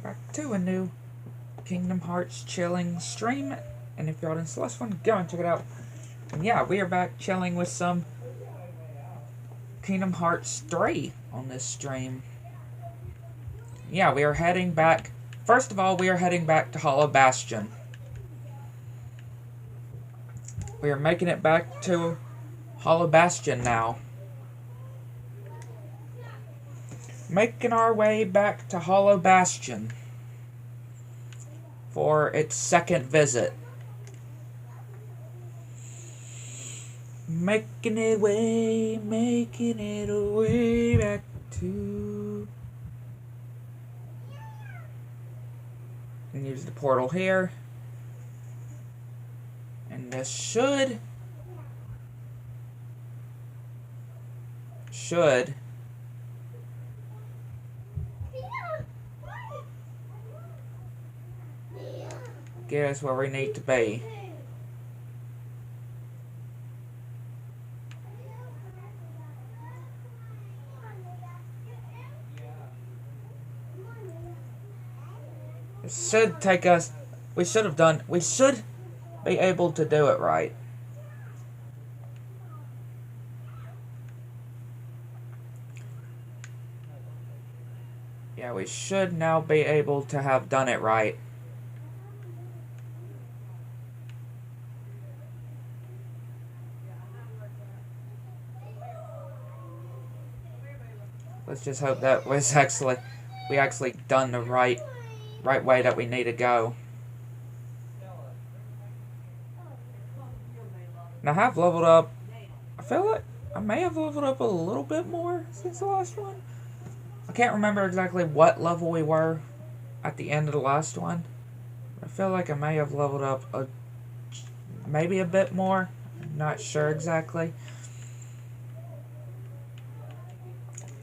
back to a new Kingdom Hearts chilling stream. And if y'all didn't see the last one, go and check it out. And yeah, we are back chilling with some Kingdom Hearts 3 on this stream. Yeah, we are heading back. First of all, we are heading back to Hollow Bastion. We are making it back to Hollow Bastion now. Making our way back to Hollow Bastion for its second visit. Making it way back to... And use the portal here. And this should get us where we need to be. It should take us, we should be able to do it right. Yeah, we should now be able to have done it right. Let's just hope that we actually done the right way that we need to go. And I have leveled up. I feel like I may have leveled up a little bit more since the last one. I can't remember exactly what level we were at the end of the last one. I feel like I may have leveled up maybe a bit more. I'm not sure exactly.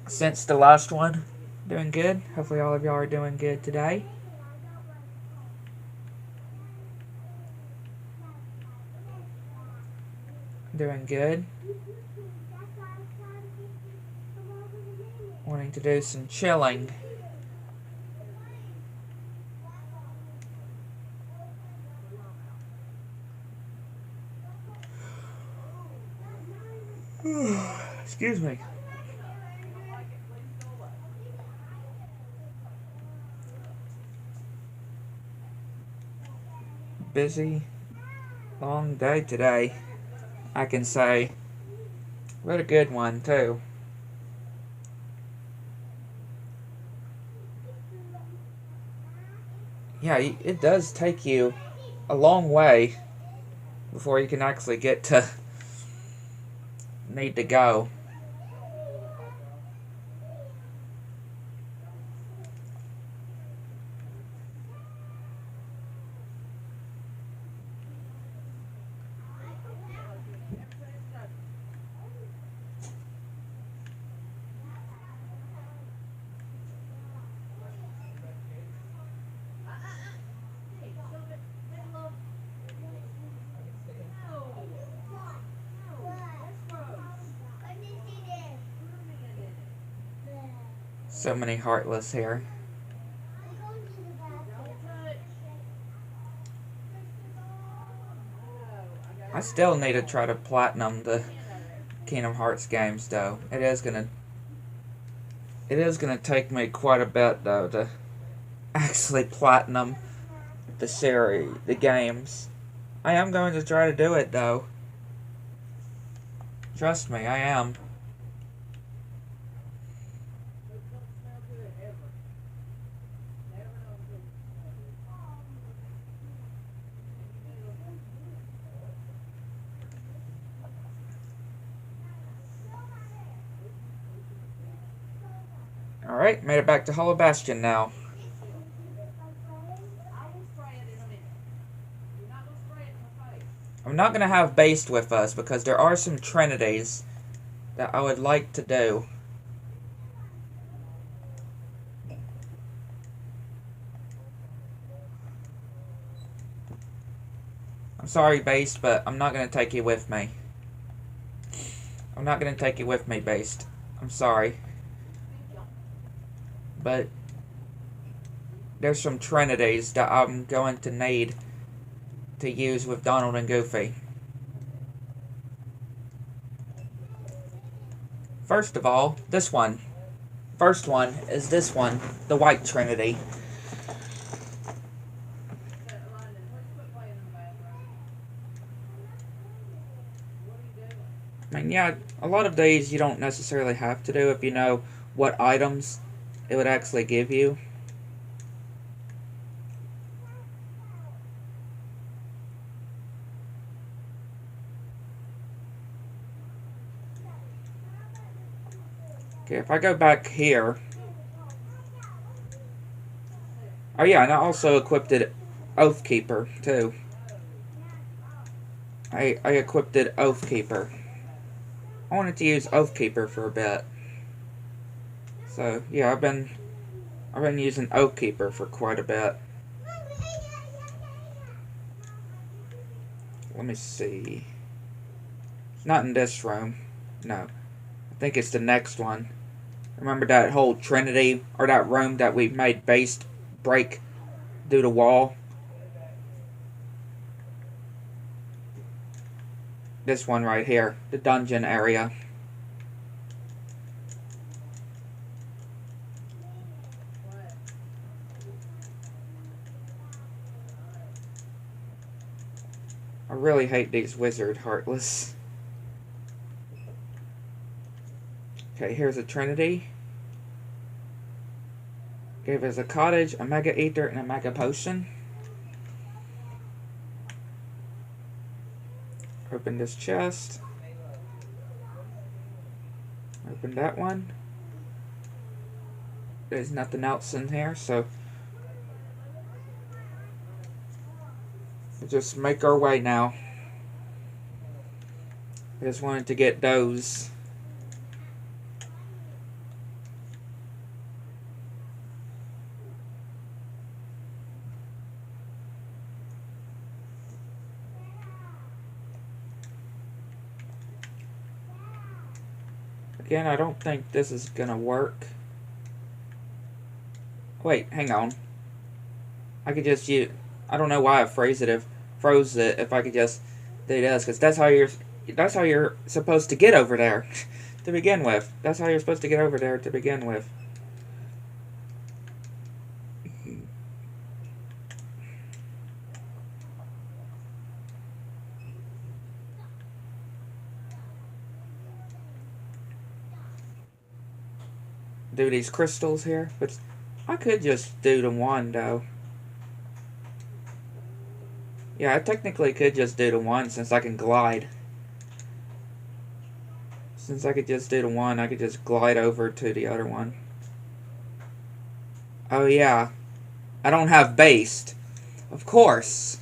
Since the last one. Doing good. Hopefully all of y'all are doing good today. Doing good. Wanting to do some chilling. Excuse me. Busy, long day today, I can say. What a good one, too. Yeah, it does take you a long way before you can actually get to need to go. So many Heartless here. I still need to try to platinum the Kingdom Hearts games, though. It is gonna take me quite a bit, though, to actually platinum the games. I am going to try to do it, though. Trust me, I am. Alright, made it back to Hollow Bastion now. I'm not going to have Based with us because there are some Trinities that I would like to do. I'm sorry, Based, but I'm not going to take you with me. I'm not going to take you with me, Based. I'm sorry. But there's some trinities that I'm going to need to use with Donald and Goofy. First of all, this one. First one is this one, the White Trinity. And yeah, a lot of these you don't necessarily have to do if you know what items it would actually give you. Okay, if I go back here. Oh yeah, and I also equipped it Oathkeeper too. I equipped it Oathkeeper. I wanted to use Oathkeeper for a bit. So yeah, I've been using Oathkeeper for quite a bit. Let me see. It's not in this room. No. I think it's the next one. Remember that whole Trinity, or that room that we made base break through the wall? This one right here, the dungeon area. I really hate these wizard heartless. Okay, here's a Trinity. Gave us a cottage, a mega ether, and a mega potion. Open this chest. Open that one. There's nothing else in here, so we'll just make our way now. I just wanted to get those. Again, I don't think this is gonna work. Wait, hang on. I could just use. I don't know why I froze it if I could just do this, because that's how you're supposed to get over there to begin with. That's how you're supposed to get over there to begin with. Do these crystals here, but I could just do the one though. Yeah, I technically could just do the one since I can glide. Since I could just do the one, I could just glide over to the other one. Oh yeah, I don't have based, of course.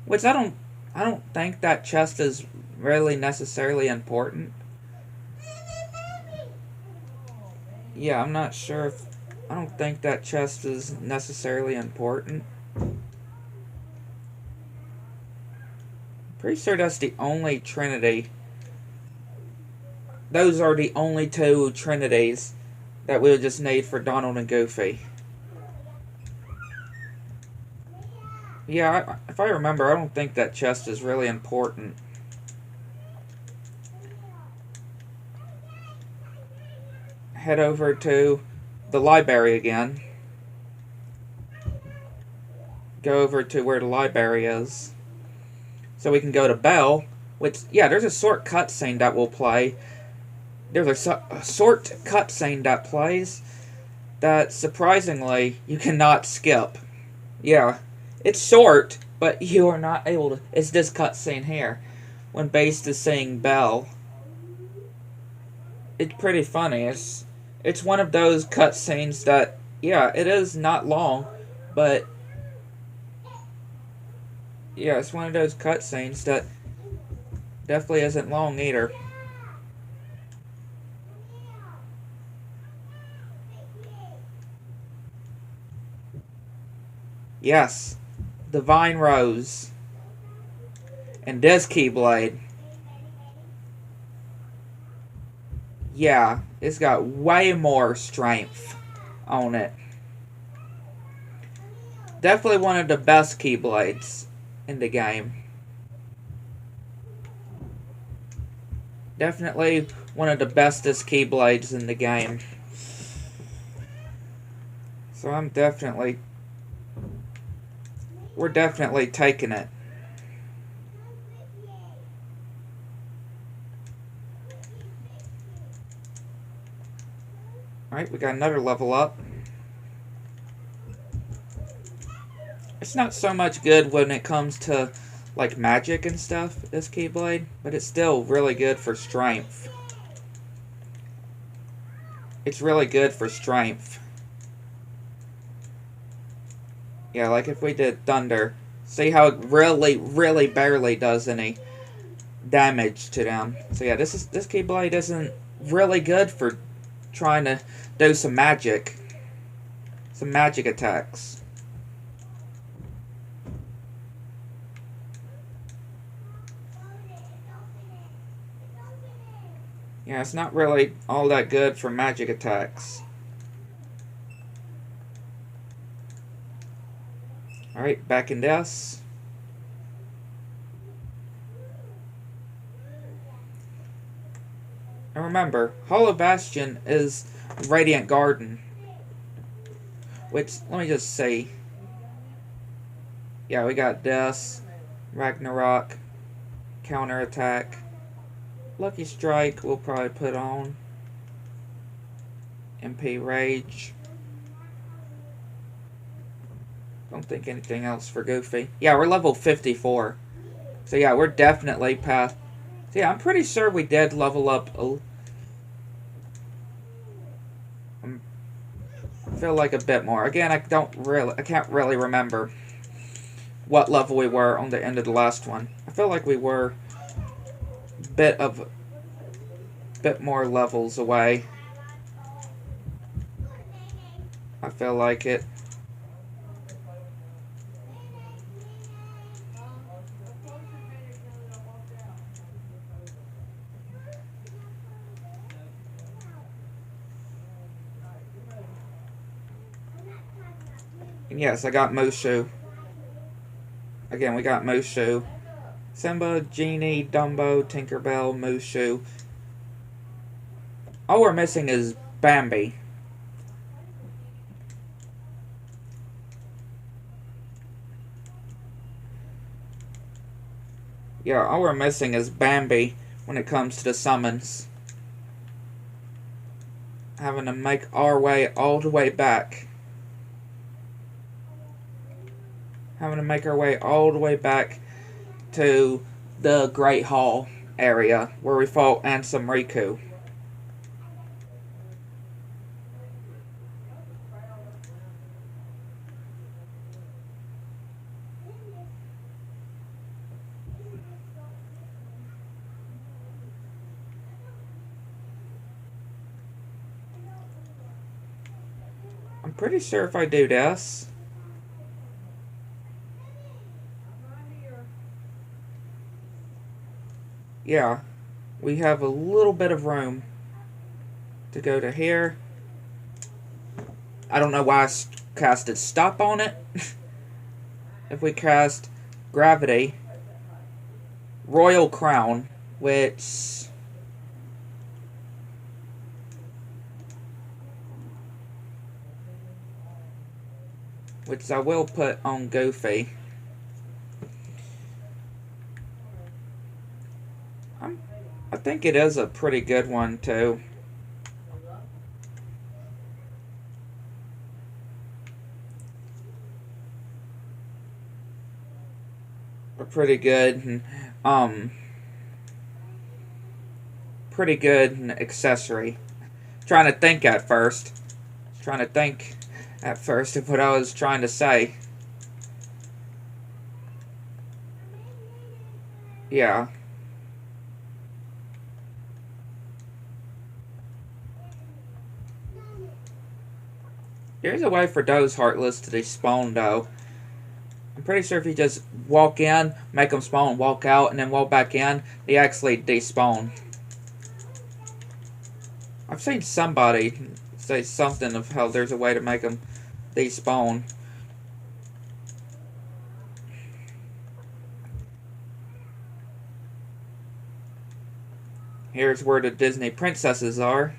Which I don't think that chest is really necessarily important. Yeah, I'm not sure if... I don't think that chest is necessarily important. Pretty sure that's the only Trinity. Those are the only two Trinities that we'll just need for Donald and Goofy. Yeah, if I remember, I don't think that chest is really important. Head over to the library again. Go over to where the library is. So we can go to Bell, which, yeah, there's a short cutscene that will play. There's a short cutscene that plays that, surprisingly, you cannot skip. Yeah, it's short, but you are not able to... It's this cutscene here, when Based is saying Bell. It's pretty funny. It's one of those cutscenes that, yeah, it is not long, but yeah, it's one of those cutscenes that definitely isn't long either. Yes, Divine Rose and this Keyblade. Yeah, it's got way more strength on it. Definitely one of the best Keyblades in the game. Definitely one of the bestest Keyblades in the game. So we're definitely taking it. Alright, we got another level up. It's not so much good when it comes to like magic and stuff, this Keyblade, but it's still really good for strength. It's really good for strength. Yeah, like if we did Thunder, see how it really barely does any damage to them. So yeah, this Keyblade isn't really good for trying to do some magic attacks. Yeah, it's not really all that good for magic attacks. Alright, back in this. And remember, Hollow Bastion is Radiant Garden. Which, let me just see. Yeah, we got this. Ragnarok. Counterattack. Lucky Strike we'll probably put on. MP Rage. Don't think anything else for Goofy. Yeah, we're level 54. So yeah, we're definitely past. So yeah, I'm pretty sure we did level up. I feel like a bit more. Again, I can't really remember what level we were on the end of the last one. I feel like we were bit more levels away. I feel like it. And yes, I got Mushu. Again, we got Mushu. Simba, Genie, Dumbo, Tinkerbell, Mushu. All we're missing is Bambi. Yeah, all we're missing is Bambi when it comes to the summons. Having to make our way all the way back. Having to make our way all the way back to the Great Hall area where we fought Ansem Riku. I'm pretty sure if I do this, yeah, we have a little bit of room to go to here. I don't know why I casted Stop on it. If we cast Gravity, Royal Crown, which I will put on Goofy. I think it is a pretty good one too. A pretty good accessory. Trying to think at first of what I was trying to say. Yeah. There's a way for those Heartless to despawn, though. I'm pretty sure if you just walk in, make them spawn, walk out, and then walk back in, they actually despawn. I've seen somebody say something of how there's a way to make them despawn. Here's where the Disney princesses are.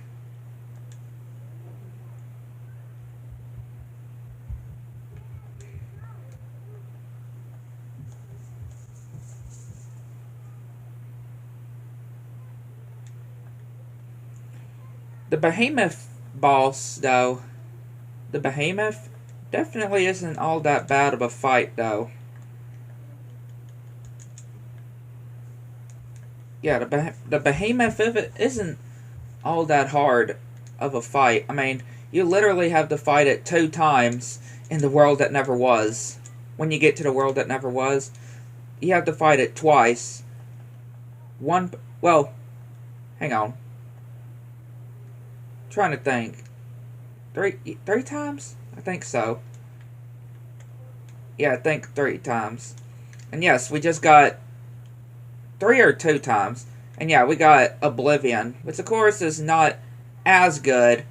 The Behemoth boss, though, the Behemoth definitely isn't all that bad of a fight, though. Yeah, the Behemoth isn't all that hard of a fight. I mean, you literally have to fight it 2 times in the world that never was. When you get to the world that never was, you have to fight it twice. Well, hang on. Trying to think. Three times? I think so. Yeah, I think 3 times. And yes, we just got 3 or 2 times. And yeah, we got Oblivion, which of course is not as good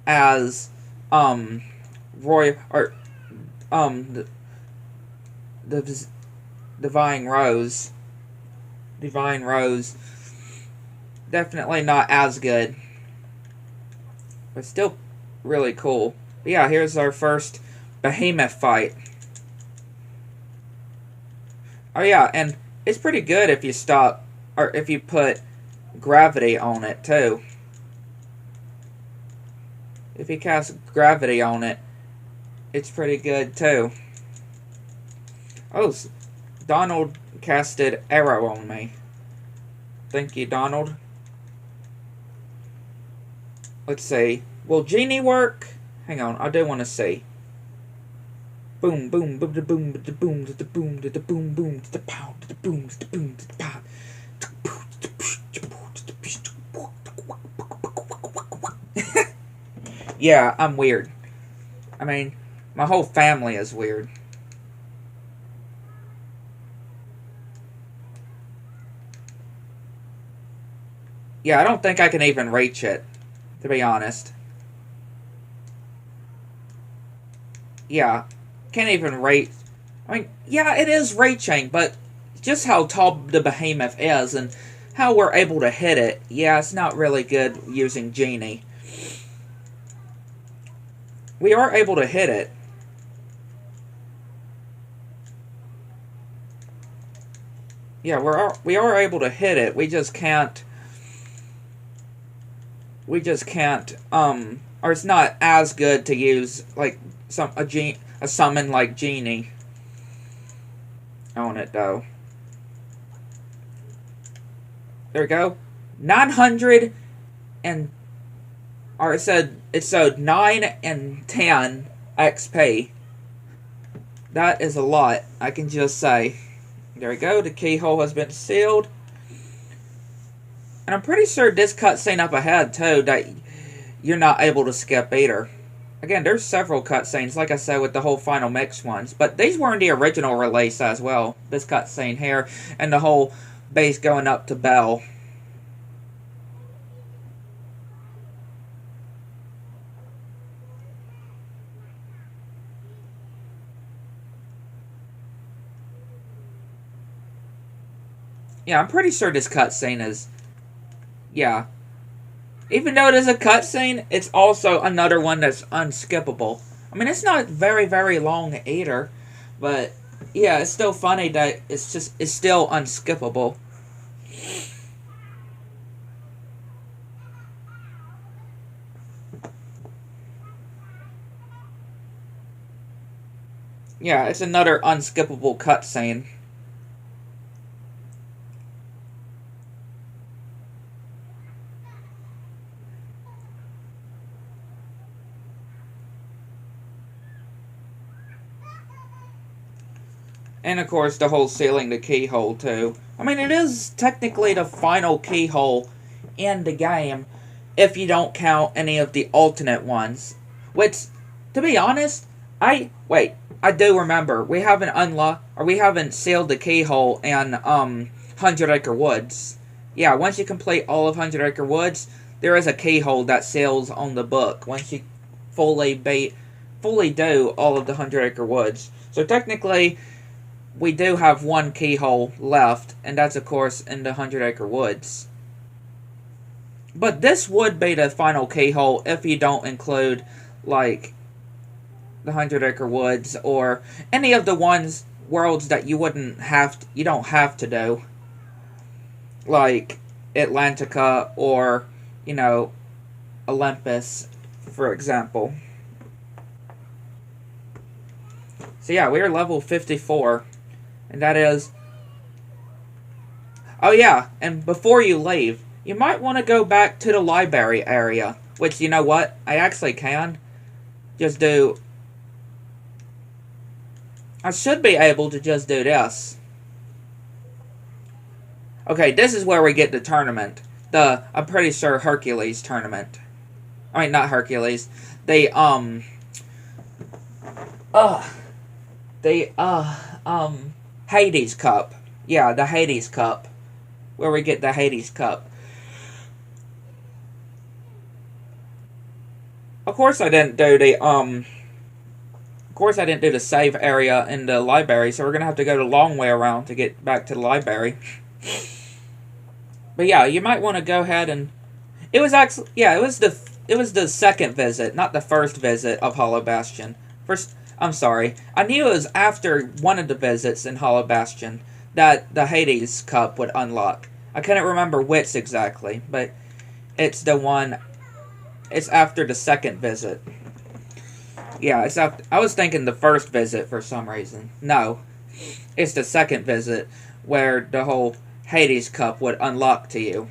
as Roy or the Divine Rose. Divine Rose. Definitely not as good. But still really cool. But yeah, here's our first Behemoth fight. Oh yeah, and it's pretty good if you stop, or if you put gravity on it too. If you cast gravity on it, it's pretty good too. Oh, Donald casted arrow on me. Thank you, Donald. Let's see. Will Genie work? Hang on, I do want to see. Boom, boom, boom, da boom, da boom, da boom, da boom, boom, da pow, da boom, da boom, da pow. Yeah, I'm weird. I mean, my whole family is weird. Yeah, I don't think I can even reach it, to be honest. Yeah, can't even reach. I mean, yeah, it is reaching, but just how tall the Behemoth is and how we're able to hit it, yeah, it's not really good using Genie. We are able to hit it. Yeah, we are able to hit it. We just can't. Or it's not as good to use like a summon like Genie on it though. There we go. 900 and, or it said 9 and 10 XP. That is a lot, I can just say. There we go, the keyhole has been sealed. And I'm pretty sure this cutscene up ahead, too, that you're not able to skip either. Again, there's several cutscenes, like I said, with the whole Final Mix ones. But these were in the original release as well. This cutscene here, and the whole base going up to Bell. Yeah, I'm pretty sure this cutscene is... Yeah. Even though it is a cutscene, it's also another one that's unskippable. I mean, it's not very, very long either. But, yeah, it's still funny that it's still unskippable. Yeah, it's another unskippable cutscene. And of course, the whole sealing the keyhole, too. I mean, it is technically the final keyhole in the game, if you don't count any of the alternate ones. Which, to be honest, I do remember, we haven't sealed the keyhole in, 100 Acre Woods. Yeah, once you complete all of 100 Acre Woods, there is a keyhole that seals on the book, once you fully do all of the 100 Acre Woods. So technically, we do have one keyhole left, and that's, of course, in the 100 Acre Woods. But this would be the final keyhole if you don't include, like, the 100 Acre Woods or any of the worlds that you don't have to do. Like Atlantica or, Olympus, for example. So yeah, we are level 54. And that is... Oh yeah, and before you leave, you might want to go back to the library area. Which, you know what? I actually can. Just do... I should be able to just do this. Okay, this is where we get the tournament. I'm pretty sure Hercules tournament. I mean, not Hercules. The Hades Cup. Yeah, the Hades Cup. Where we get the Hades Cup. Of course I didn't do the save area in the library, so we're gonna have to go the long way around to get back to the library. But yeah, you might want to go ahead and... It was the second visit, not the first visit of Hollow Bastion. I'm sorry. I knew it was after one of the visits in Hollow Bastion that the Hades Cup would unlock. I couldn't remember which exactly, but it's the one... It's after the second visit. Yeah, it's after... I was thinking the first visit for some reason. No. It's the second visit where the whole Hades Cup would unlock to you.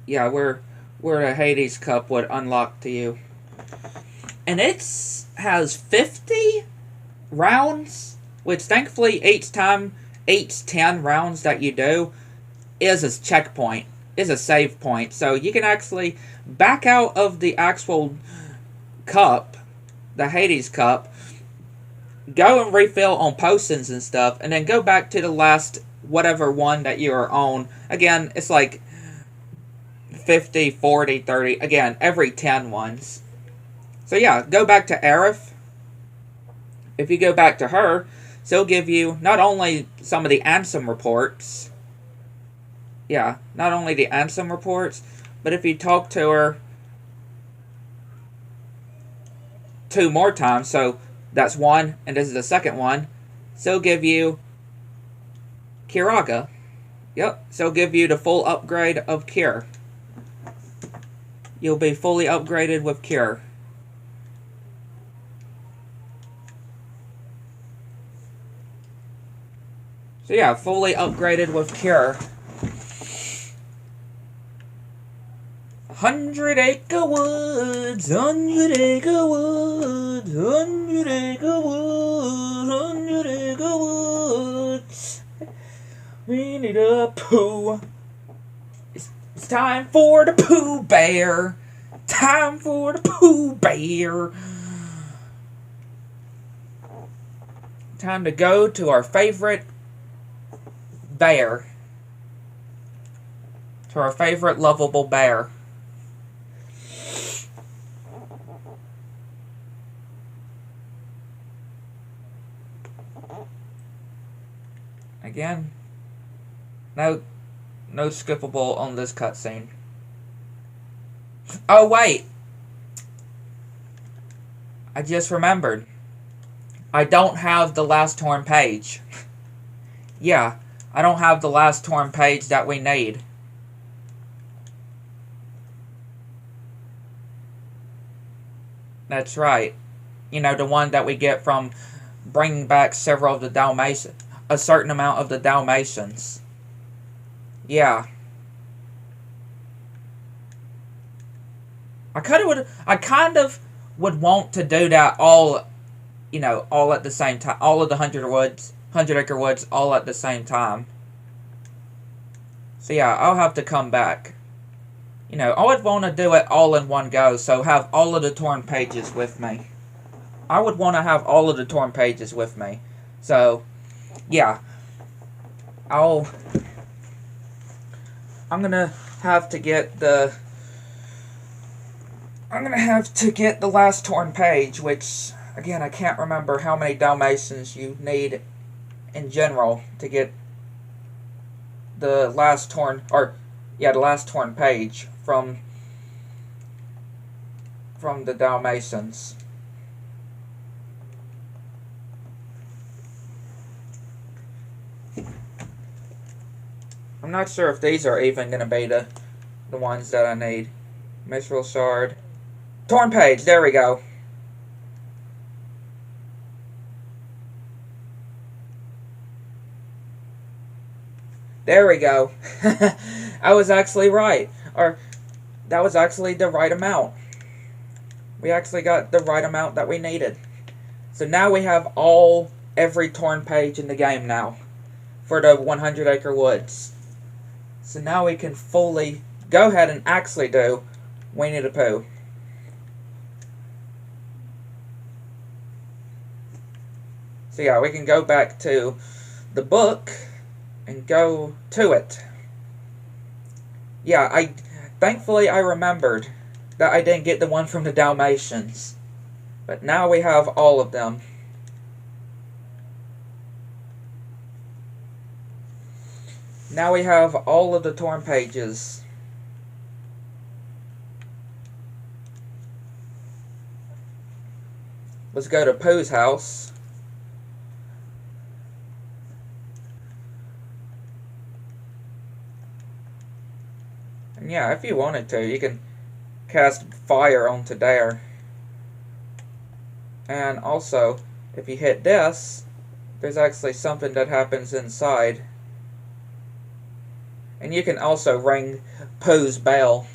Yeah, where the Hades Cup would unlock to you. And it has 50 rounds, which thankfully each 10 rounds that you do is a checkpoint, is a save point. So you can actually back out of the actual cup, the Hades Cup, go and refill on potions and stuff, and then go back to the last whatever one that you are on. Again, it's like 50, 40, 30, again, every 10 ones. So yeah, go back to Aerith. If you go back to her, she'll give you not only some of the Ansem reports, yeah, not only the Ansem reports, but if you talk to her 2 more times, so that's 1, and this is the second one, she'll give you Kiraga. Yep, she'll give you the full upgrade of Cure. You'll be fully upgraded with Cure. So yeah, fully upgraded with Cure. 100 Acre Woods, 100 Acre Woods, 100 Acre Woods, 100 Acre Woods. We need a poo. It's time for the Pooh Bear. Time for the Pooh Bear. Time to go to our favorite bear. To our favorite lovable bear. Again, no skippable on this cutscene. Oh wait, I just remembered. I don't have the last torn page. Yeah, I don't have the last torn page that we need. That's right. You know, the one that we get from bringing back several of the Dalmatians. A certain amount of the Dalmatians. Yeah. I kind of would want to do that all, all at the same time. All of the 100 Acre Woods, all at the same time. So yeah, I'll have to come back. I would want to do it all in one go, so have all of the torn pages with me. I would want to have all of the torn pages with me. So, yeah. I'm gonna have to get the last torn page, which, Again, I can't remember how many Dalmatians you need in general to get the last torn, the last torn page from the Dalmatians. I'm not sure if these are even going to be the ones that I need. Mithril Shard. Torn page, there we go. There we go. I was actually right. Or, that was actually the right amount. We actually got the right amount that we needed. So now we have every torn page in the game now. For the 100 Acre Woods. So now we can fully go ahead and actually do Winnie the Pooh. So yeah, we can go back to the book and go to it. Yeah, thankfully I remembered that I didn't get the one from the Dalmatians. But now we have all of them. Now we have all of the torn pages. Let's go to Pooh's house. And yeah, if you wanted to, you can cast fire onto there. And also, if you hit this, there's actually something that happens inside. And you can also ring Pooh's bell.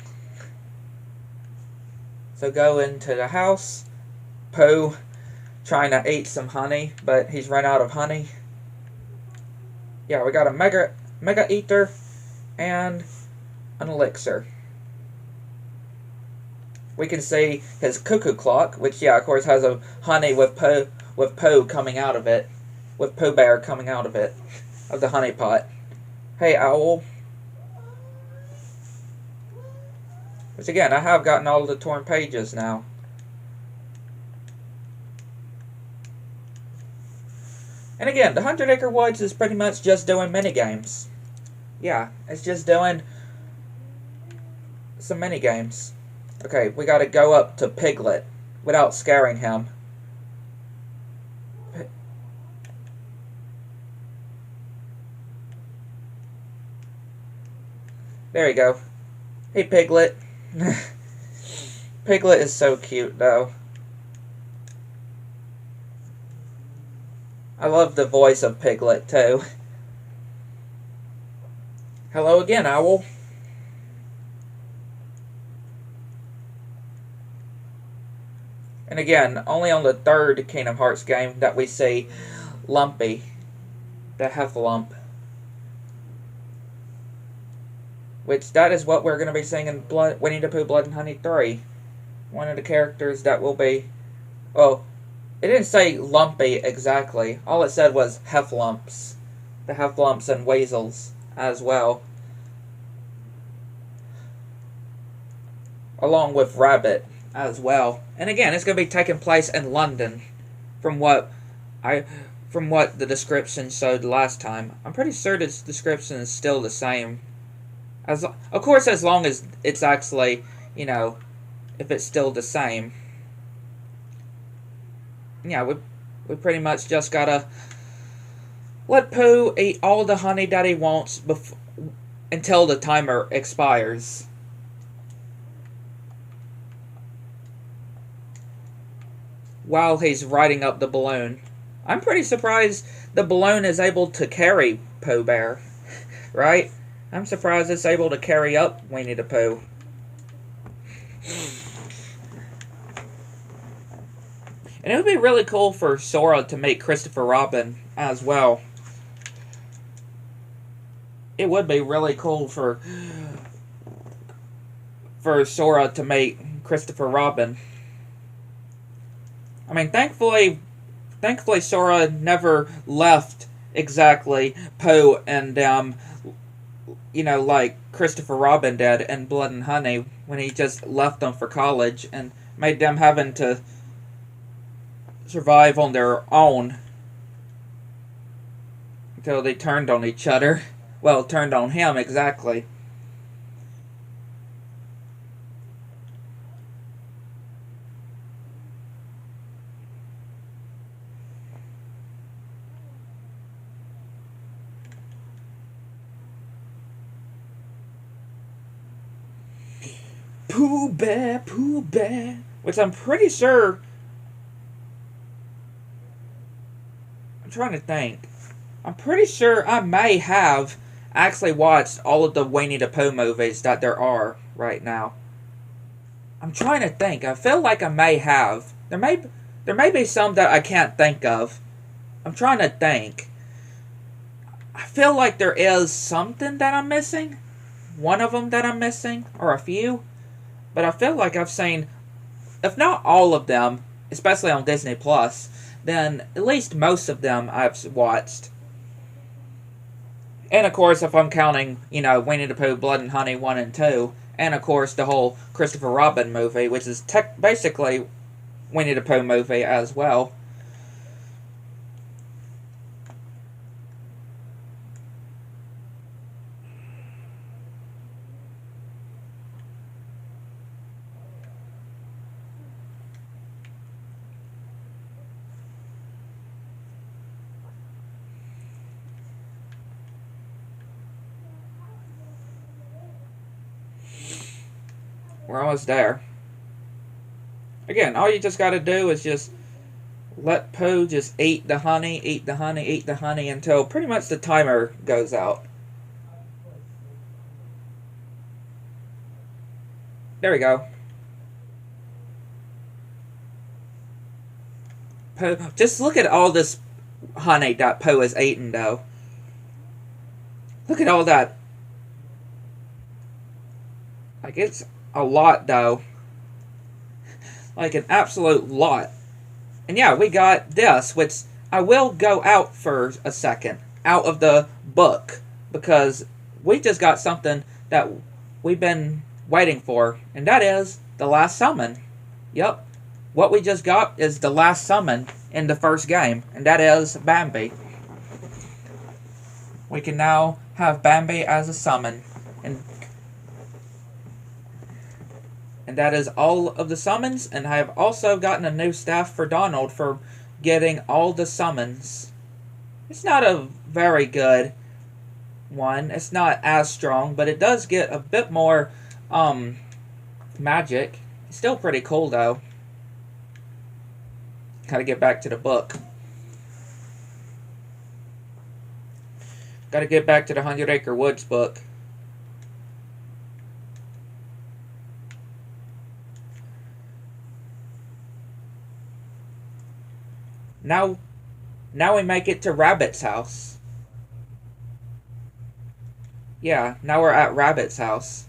So go into the house. Pooh trying to eat some honey, but he's run out of honey. Yeah, we got a mega ether and an elixir. We can see his cuckoo clock, which yeah, of course has a honey with Pooh coming out of it, with Pooh Bear coming out of it, of the honey pot. Hey, owl. Which again, I have gotten all of the torn pages now. And again, the 100 Acre Woods is pretty much just doing minigames. Yeah, it's just doing some minigames. Okay, we gotta go up to Piglet without scaring him. There you go. Hey, Piglet. Piglet is so cute, though. I love the voice of Piglet, too. Hello again, Owl. And again, only on the third Kingdom Hearts game that we see Lumpy, the Heffalump. Which, that is what we're going to be seeing in Winnie the Pooh Blood and Honey 3. One of the characters that will be... Well, it didn't say Lumpy exactly. All it said was Heffalumps. The Heffalumps and Weasels as well. Along with Rabbit as well. And again, it's going to be taking place in London. From what the description showed last time. I'm pretty sure this description is still the same. Of course, as long as it's actually, you know, if it's still the same. Yeah, we pretty much just gotta let Pooh eat all the honey that he wants until the timer expires. While he's riding up the balloon. I'm pretty surprised the balloon is able to carry Pooh Bear. Right? I'm surprised it's able to carry up Winnie the Pooh. And it would be really cool for Sora to meet Christopher Robin as well. It would be really cool for Sora to meet Christopher Robin. I mean, thankfully Sora never left exactly Pooh and you know, like Christopher Robin did in Blood and Honey, when he just left them for college and made them having to survive on their own until they turned on each other. Well, turned on him, exactly. Pooh Bear, Pooh Bear. Which I'm pretty sure... I'm trying to think. I'm pretty sure I may have actually watched all of the Winnie the Pooh movies that there are right now. I'm trying to think. I feel like I may have. There may be some that I can't think of. I'm trying to think. I feel like there is something that I'm missing. One of them that I'm missing, or a few. But I feel like I've seen, if not all of them, especially on Disney Plus, then at least most of them I've watched. And of course, if I'm counting, Winnie the Pooh, Blood and Honey 1 and 2, and of course the whole Christopher Robin movie, which is basically Winnie the Pooh movie as well. We're almost there. Again, all you just gotta do is just let Pooh just eat the honey, eat the honey, eat the honey until pretty much the timer goes out. There we go. Pooh, just look at all this honey that Pooh is eating, though. Look at all that. Like, it's a lot, though. Like, an absolute lot. And yeah, we got this, which I will go out for a second, out of the book, because we just got something that we've been waiting for, and that is the last summon. Yep. What we just got is the last summon in the first game, and that is Bambi. We can now have Bambi as a summon, and that is all of the summons, and I have also gotten a new staff for Donald for getting all the summons. It's not a very good one. It's not as strong, but it does get a bit more magic. It's still pretty cool, though. Gotta get back to the book. Gotta get back to the 100 Acre Woods book. Now we make it to Rabbit's house. Yeah, now we're at Rabbit's house.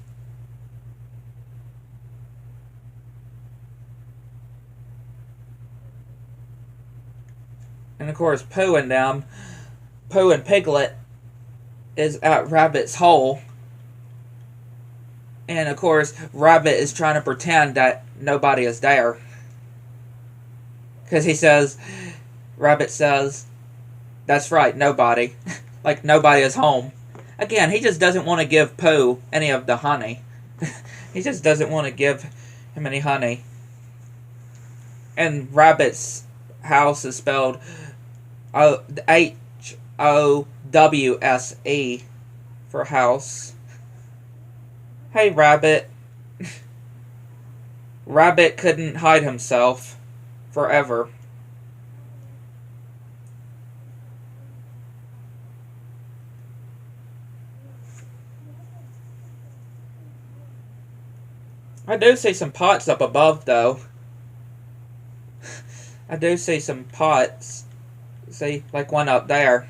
And of course, Pooh and Piglet is at Rabbit's hole. And of course, Rabbit is trying to pretend that nobody is there. Because Rabbit says, that's right, nobody. Like, nobody is home. Again, he just doesn't want to give Pooh any of the honey. He just doesn't want to give him any honey. And Rabbit's house is spelled H-O-W-S-E for house. Hey, Rabbit. Rabbit couldn't hide himself forever. I do see some pots up above, though. I do see some pots. See, like one up there.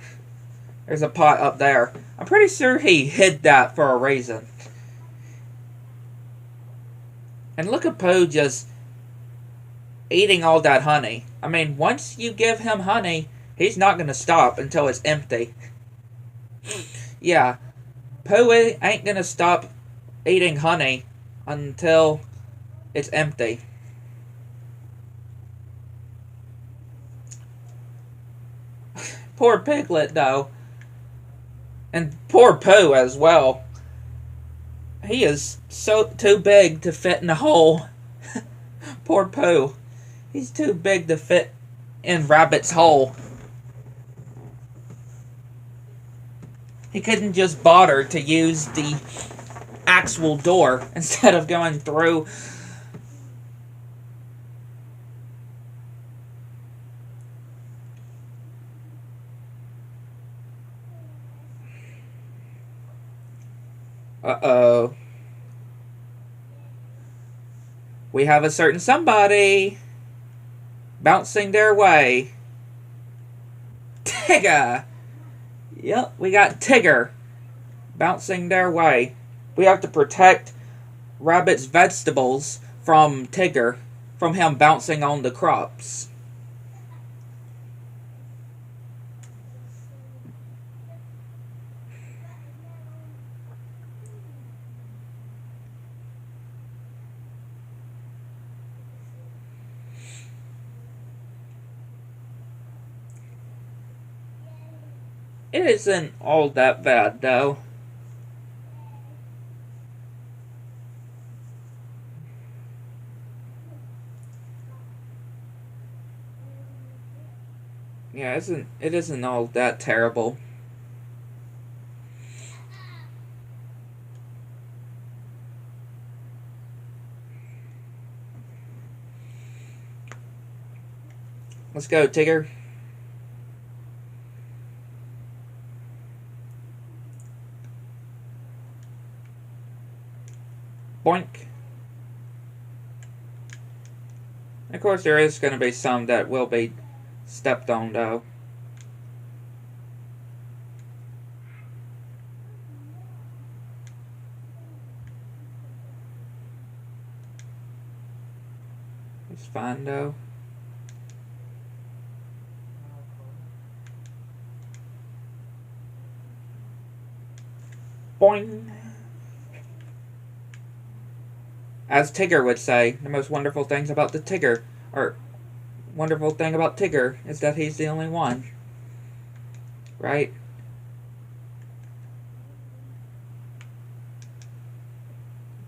There's a pot up there. I'm pretty sure he hid that for a reason. And look at Pooh just eating all that honey. I mean, once you give him honey, he's not going to stop until it's empty. Yeah, Pooh ain't going to stop eating honey until it's empty. Poor Piglet, though. And poor Pooh as well. He is so too big to fit in a hole. Poor Pooh. He's too big to fit in Rabbit's hole. He couldn't just bother to use the actual door instead of going through. Uh-oh. We have a certain somebody bouncing their way. Tigger! Yep, we got Tigger bouncing their way. We have to protect Rabbit's vegetables from Tigger, from him bouncing on the crops. It isn't all that bad, though. Yeah, it isn't all that terrible. Let's go, Tigger. Boink. Of course, there is going to be some that will be stepped on, though. It's fine, though. Boing. As Tigger would say, the most wonderful things about the Tigger, or wonderful thing about Tigger, is that he's the only one. Right?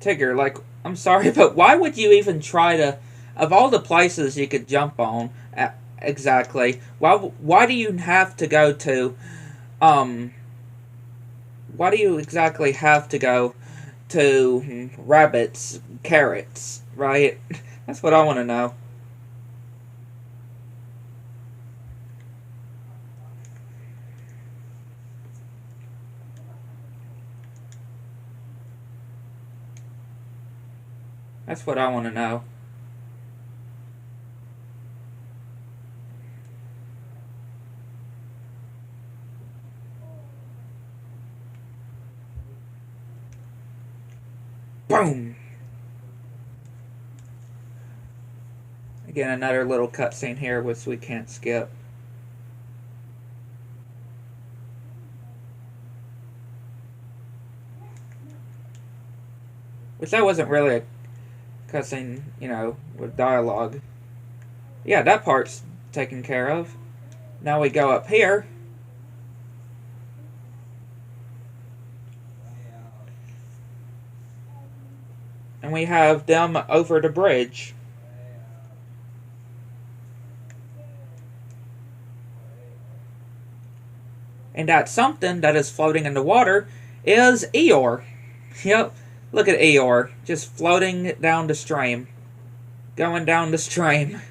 Tigger, like, I'm sorry, but why would you even try to, of all the places you could jump on, exactly, why do you have to go to, why do you exactly have to go to Rabbit's carrots, right? That's what I want to know. That's what I want to know. Boom! Again, another little cutscene here, which we can't skip. Which that wasn't really a cutscene, you know, with dialogue. Yeah, that part's taken care of. Now we go up here. And we have them over the bridge. And that something that is floating in the water is Eeyore. Yep, look at Eeyore, just floating down the stream. Going down the stream.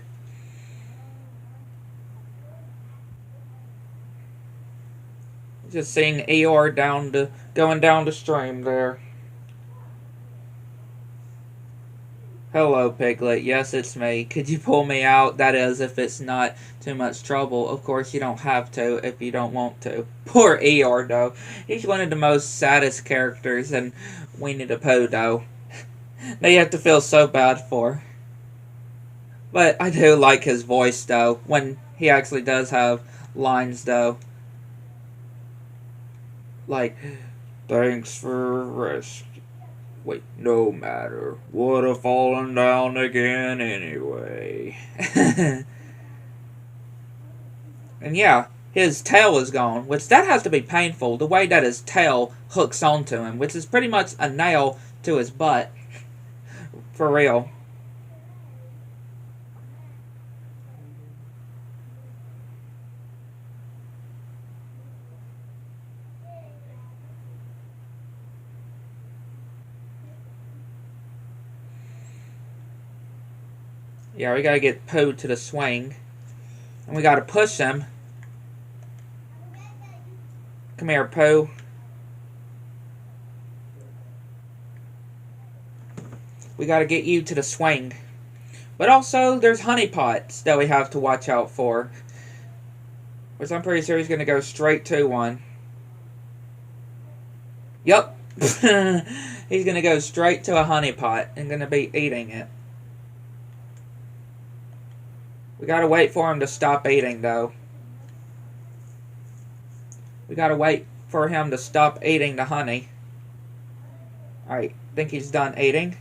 Just seeing Eeyore going down the stream there. Hello, Piglet. Yes, it's me. Could you pull me out? That is, if it's not too much trouble. Of course, you don't have to if you don't want to. Poor Eeyore, though. He's one of the most saddest characters in Winnie the Pooh, though. That you have to feel so bad for. But I do like his voice, though, when he actually does have lines, though. Like, thanks for rescue. Wait, no matter. Would have fallen down again anyway. And yeah, his tail is gone, which that has to be painful, the way that his tail hooks onto him, which is pretty much a nail to his butt. For real. Yeah, we gotta get Pooh to the swing. And we gotta push him. Come here, Pooh. We gotta get you to the swing. But also, there's honeypots that we have to watch out for. Which I'm pretty sure he's gonna go straight to one. Yup. He's gonna go straight to a honeypot and gonna be eating it. We gotta wait for him to stop eating, though. We gotta wait for him to stop eating the honey. Alright, think he's done eating.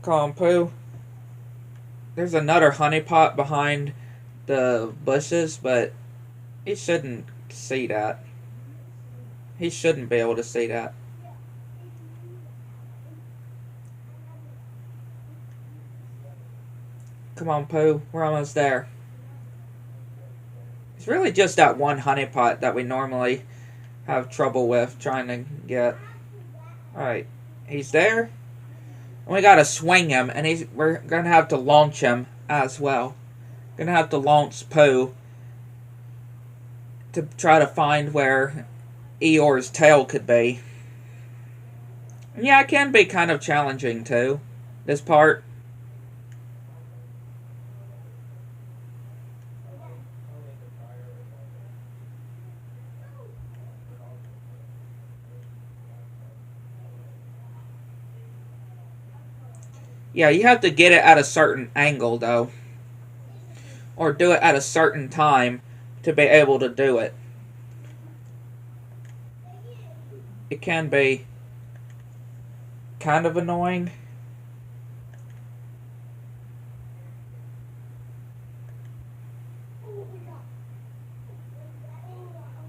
Come on, Pooh. There's another honeypot behind the bushes, but he shouldn't see that. He shouldn't be able to see that. Come on, Pooh. We're almost there. It's really just that one honeypot that we normally have trouble with trying to get. Alright. He's there. And we gotta swing him, and we're gonna have to launch him as well. Gonna have to launch Pooh to try to find where Eeyore's tail could be. And yeah, it can be kind of challenging too, this part. Yeah, you have to get it at a certain angle, though. Or do it at a certain time to be able to do it. It can be kind of annoying.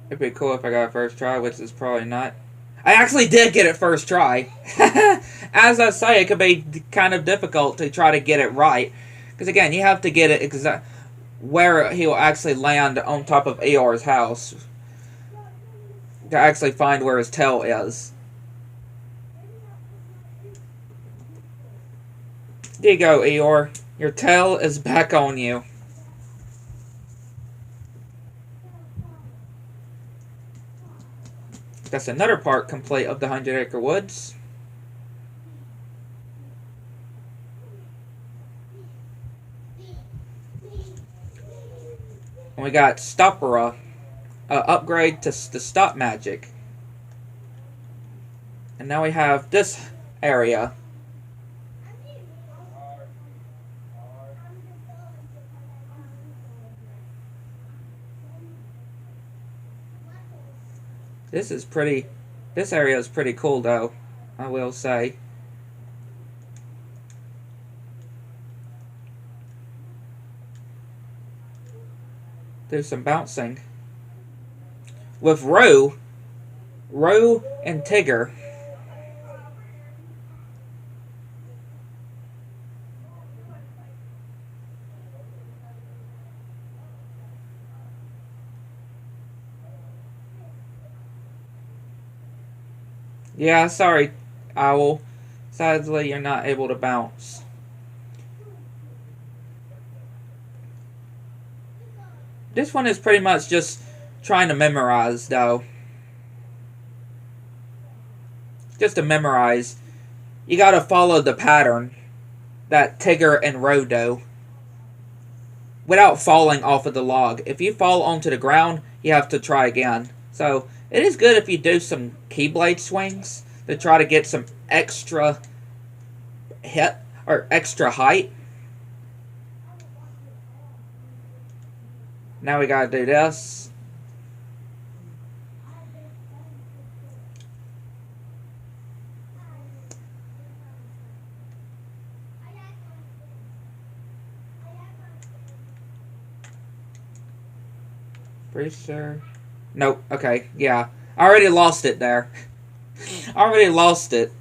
It'd be cool if I got a first try, which is probably not. I actually did get it first try. As I say, it could be kind of difficult to try to get it right. Because again, you have to get it where he will actually land on top of Eeyore's house. To actually find where his tail is. There you go, Eeyore. Your tail is back on you. That's another part complete of the 100 Acre Woods. And we got Stopera, upgrade to the Stop Magic. And now we have this area. This area is pretty cool, though, I will say. Do some bouncing. With Roo and Tigger. Yeah, sorry, Owl. Sadly, you're not able to bounce. This one is pretty much just trying to memorize, though. Just to memorize, you gotta follow the pattern that Tigger and Roo do without falling off of the log. If you fall onto the ground, you have to try again. So, it is good if you do some Keyblade swings to try to get some extra hit or extra height. Now we gotta do this. Pretty sure. Nope. Okay. Yeah. I already lost it there. I already lost it.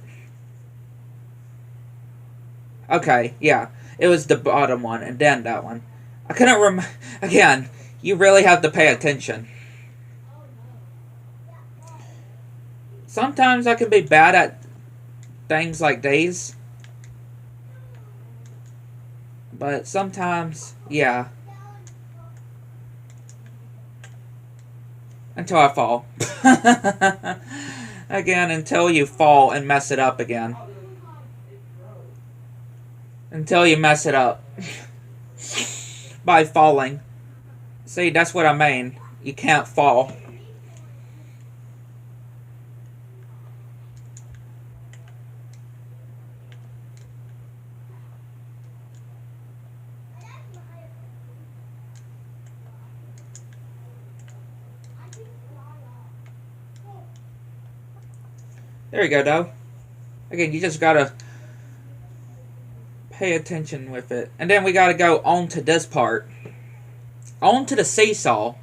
Okay. Yeah. It was the bottom one and then that one. I couldn't Again, you really have to pay attention. Sometimes I can be bad at things like these. But sometimes, yeah. Until I fall. Again, until you fall and mess it up again. Until you mess it up. By falling. See, that's what I mean. You can't fall. There you go, though. Again, you just gotta pay attention with it. And then we gotta go on to this part. On to the seesaw.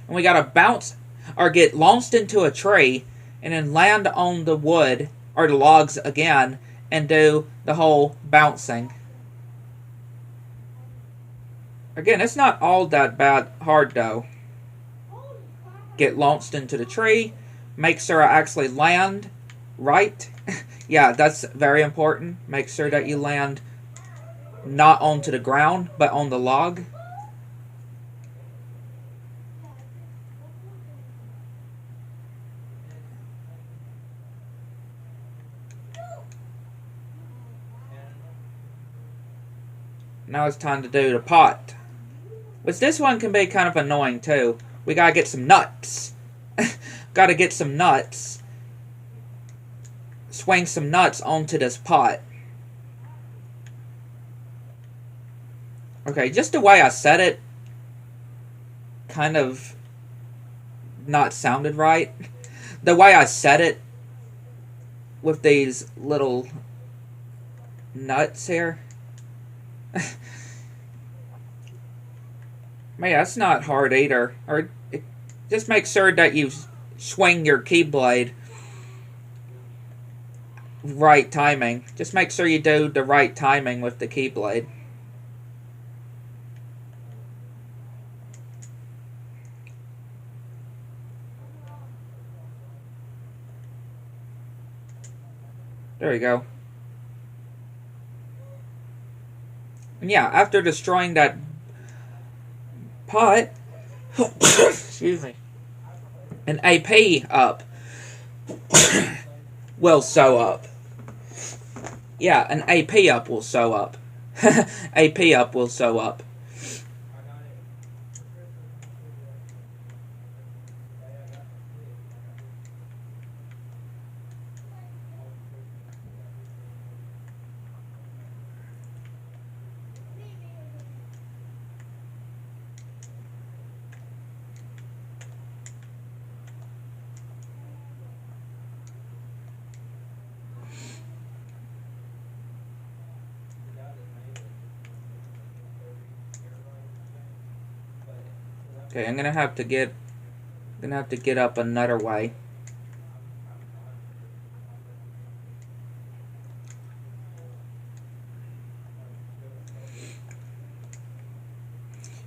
And we gotta bounce or get launched into a tree and then land on the wood or the logs again and do the whole bouncing. Again, it's not all that hard though. Get launched into the tree. Make sure I actually land right. Yeah, that's very important. Make sure that you land not onto the ground, but on the log. Now it's time to do the pot. Which this one can be kind of annoying too. We gotta get some nuts. Gotta get some nuts. Swing some nuts onto this pot. Okay, just the way I said it kind of not sounded right. The way I said it with these little nuts here. Man, that's not hard either. Or just make sure that you swing your keyblade right timing. Just make sure you do the right timing with the keyblade. There you go. And yeah, after destroying that pot, excuse me, an AP up will sew up. Yeah, an AP up will sew up. AP up will sew up. Okay, I'm gonna have to get up another way.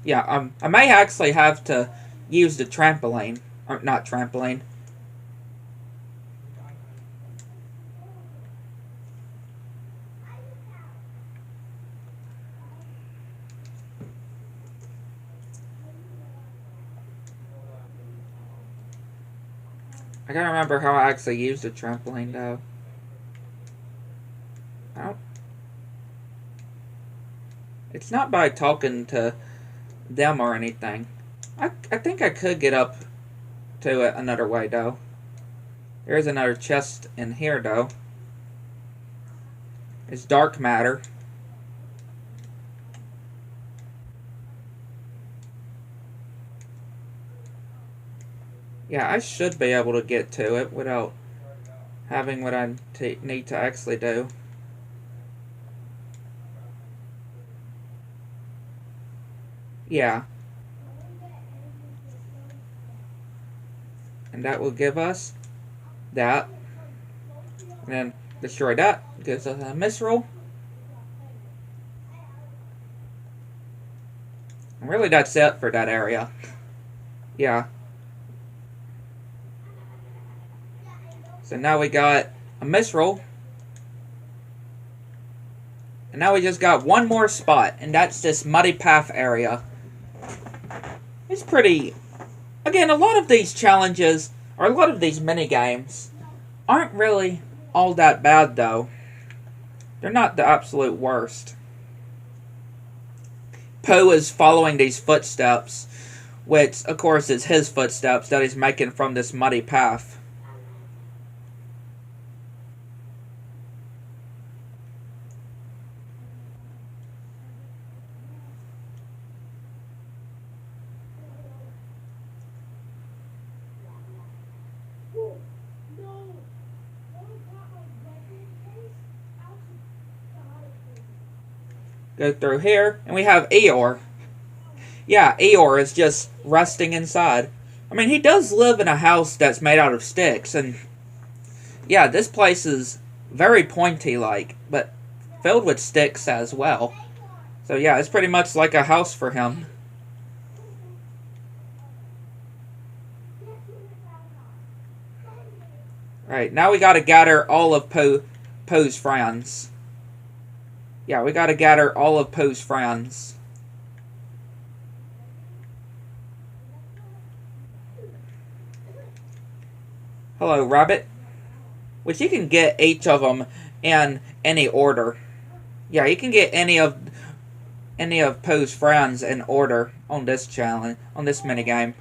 Yeah, I may actually have to use the trampoline. Or not trampoline. I gotta remember how I actually used the trampoline though. I don't... It's not by talking to them or anything. I think I could get up to it another way though. There's another chest in here though. It's dark matter. Yeah, I should be able to get to it without having what I need to actually do. Yeah. And that will give us that. And then destroy that. Gives us a missile. And really, that's it for that area. Yeah. So now we got a missile. And now we just got one more spot, and that's this muddy path area. It's pretty... Again, a lot of these challenges, or a lot of these mini-games, aren't really all that bad, though. They're not the absolute worst. Poe is following these footsteps, which, of course, is his footsteps that he's making from this muddy path. Go through here, and we have Eeyore. Yeah, Eeyore is just resting inside. I mean, he does live in a house that's made out of sticks, and yeah, this place is very pointy-like, but filled with sticks as well. So yeah, it's pretty much like a house for him. Right, now we gotta gather all of Poe's friends. Yeah, we gotta gather all of Poe's friends. Hello, Rabbit. Which you can get each of them in any order. Yeah, you can get any of Poe's friends in order on this challenge, on this minigame.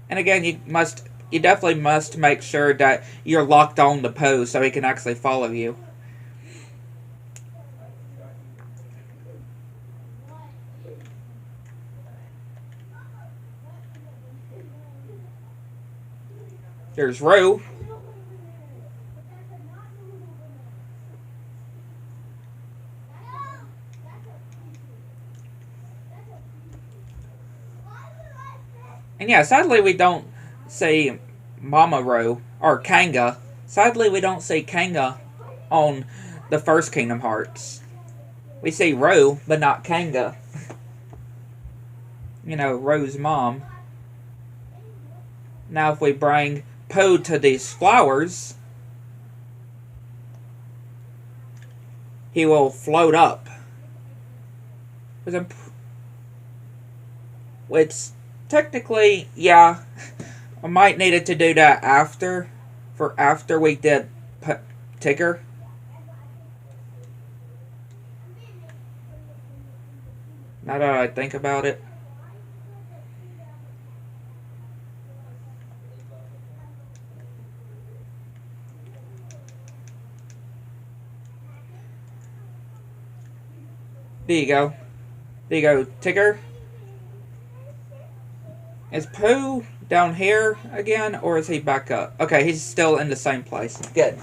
And again, you definitely must make sure that you're locked on to Poe so he can actually follow you. There's Roo. And yeah, sadly we don't see Mama Roo, or Kanga. Sadly we don't see Kanga on the first Kingdom Hearts. We see Roo, but not Kanga. You know, Roo's mom. Now if we bring Poe to these flowers, he will float up. Which, technically, yeah, I might needed to do that after we did Tigger. Now that I think about it. There you go. There you go, Tigger. Is Pooh down here again, or is he back up? Okay, he's still in the same place. Good.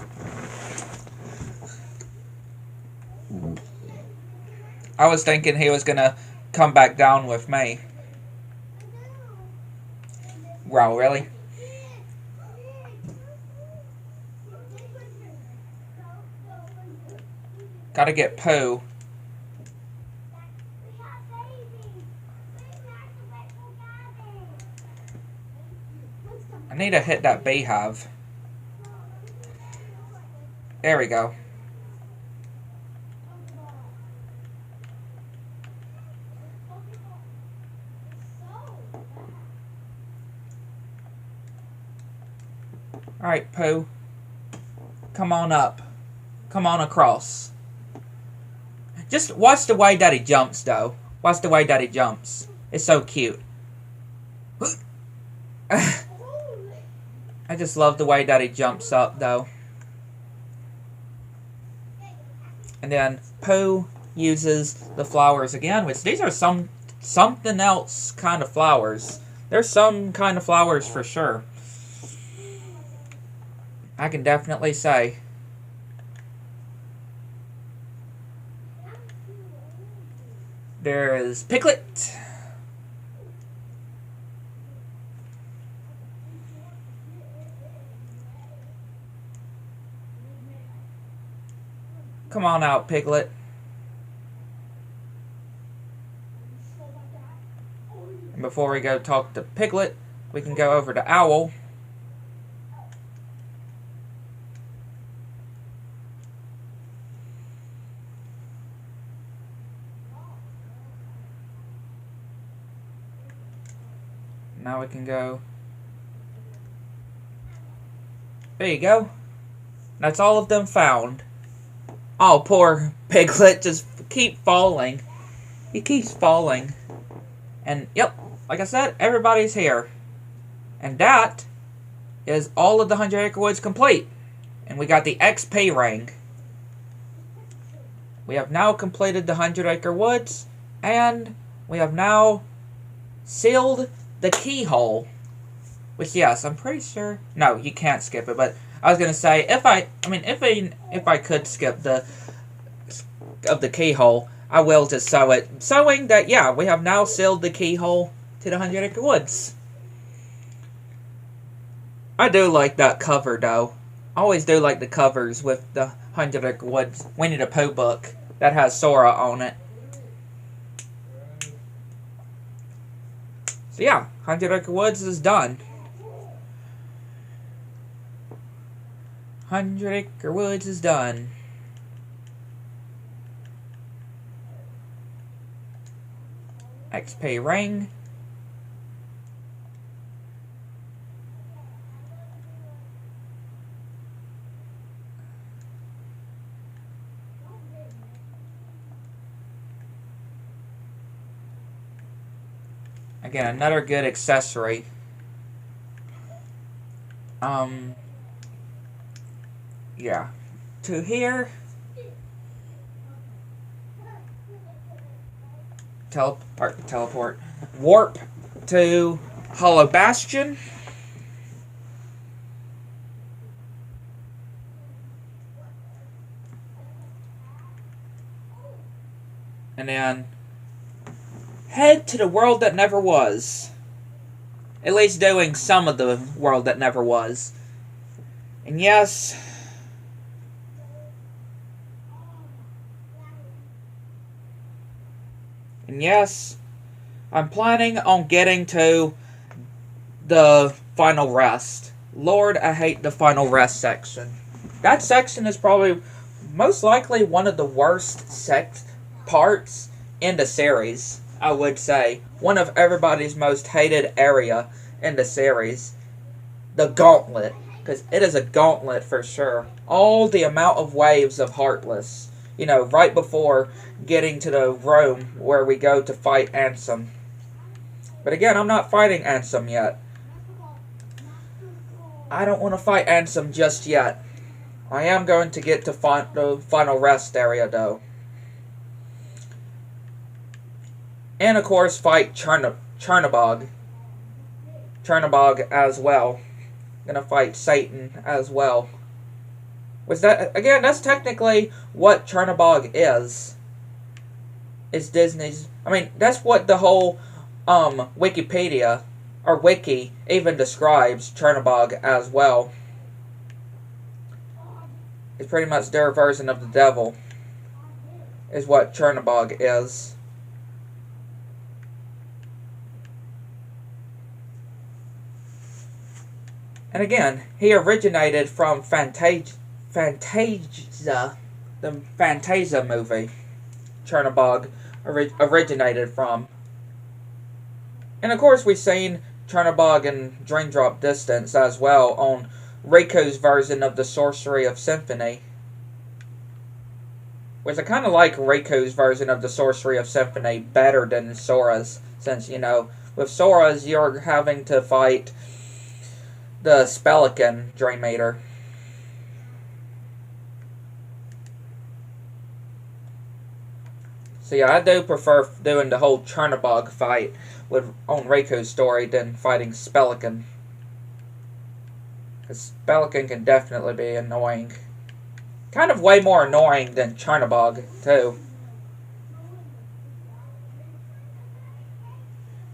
I was thinking he was gonna come back down with me. Wow, really? Gotta get Pooh. I need to hit that beehive. There we go. Alright, Pooh. Come on up. Come on across. Just watch the way that he jumps, though. Watch the way that he jumps. It's so cute. I just love the way that he jumps up, though. And then Pooh uses the flowers again, which these are something else kind of flowers. There's some kind of flowers for sure. I can definitely say. There is Piglet. Come on out, Piglet. And before we go talk to Piglet, we can go over to Owl. Now we can go. There you go. That's all of them found. Oh, poor Piglet just keep falling. He keeps falling. And, yep, like I said, everybody's here. And that is all of the 100 Acre Woods complete. And we got the XP ring. We have now completed the 100 Acre Woods. And we have now sealed the keyhole. Which, yes, I'm pretty sure... No, you can't skip it, but I was going to say, if I could skip the keyhole, I will just sew it. Sewing that, yeah, we have now sealed the keyhole to the 100 Acre Woods. I do like that cover, though. I always do like the covers with the 100 Acre Woods Winnie the Pooh book that has Sora on it. So, yeah, 100 Acre Woods is done. 100 Acre Woods is done. XP ring. Again, another good accessory. Yeah. To here. Teleport. Warp to Hollow Bastion. And then head to the world that never was. At least doing some of the world that never was. And yes... And yes, I'm planning on getting to the final rest. Lord, I hate the final rest section. That section is probably most likely one of the worst parts in the series, I would say. One of everybody's most hated area in the series. The Gauntlet. Because it is a gauntlet for sure. All the amount of waves of Heartless. You know, right before getting to the room where we go to fight Ansem. But again, I'm not fighting Ansem yet. I don't want to fight Ansem just yet. I am going to get to the final rest area, though. And, of course, fight Chernabog. Chernabog as well. Gonna fight Satan as well. Was that, again, that's technically what Chernabog is. It's Disney's... I mean, that's what the whole Wikipedia, or Wiki, even describes Chernabog as well. It's pretty much their version of the devil, is what Chernabog is. And again, he originated from Fantasia, the Fantasia movie. Chernabog originated from. And of course, we've seen Chernabog in Dream Drop Distance as well on Riku's version of the Sorcery of Symphony. Which I kind of like Riku's version of the Sorcery of Symphony better than Sora's. Since, you know, with Sora's, you're having to fight the Spelican Dream Eater. So yeah, I do prefer doing the whole Chernabog fight on Riku's story than fighting Spelican. Because Spelican can definitely be annoying. Kind of way more annoying than Chernabog, too.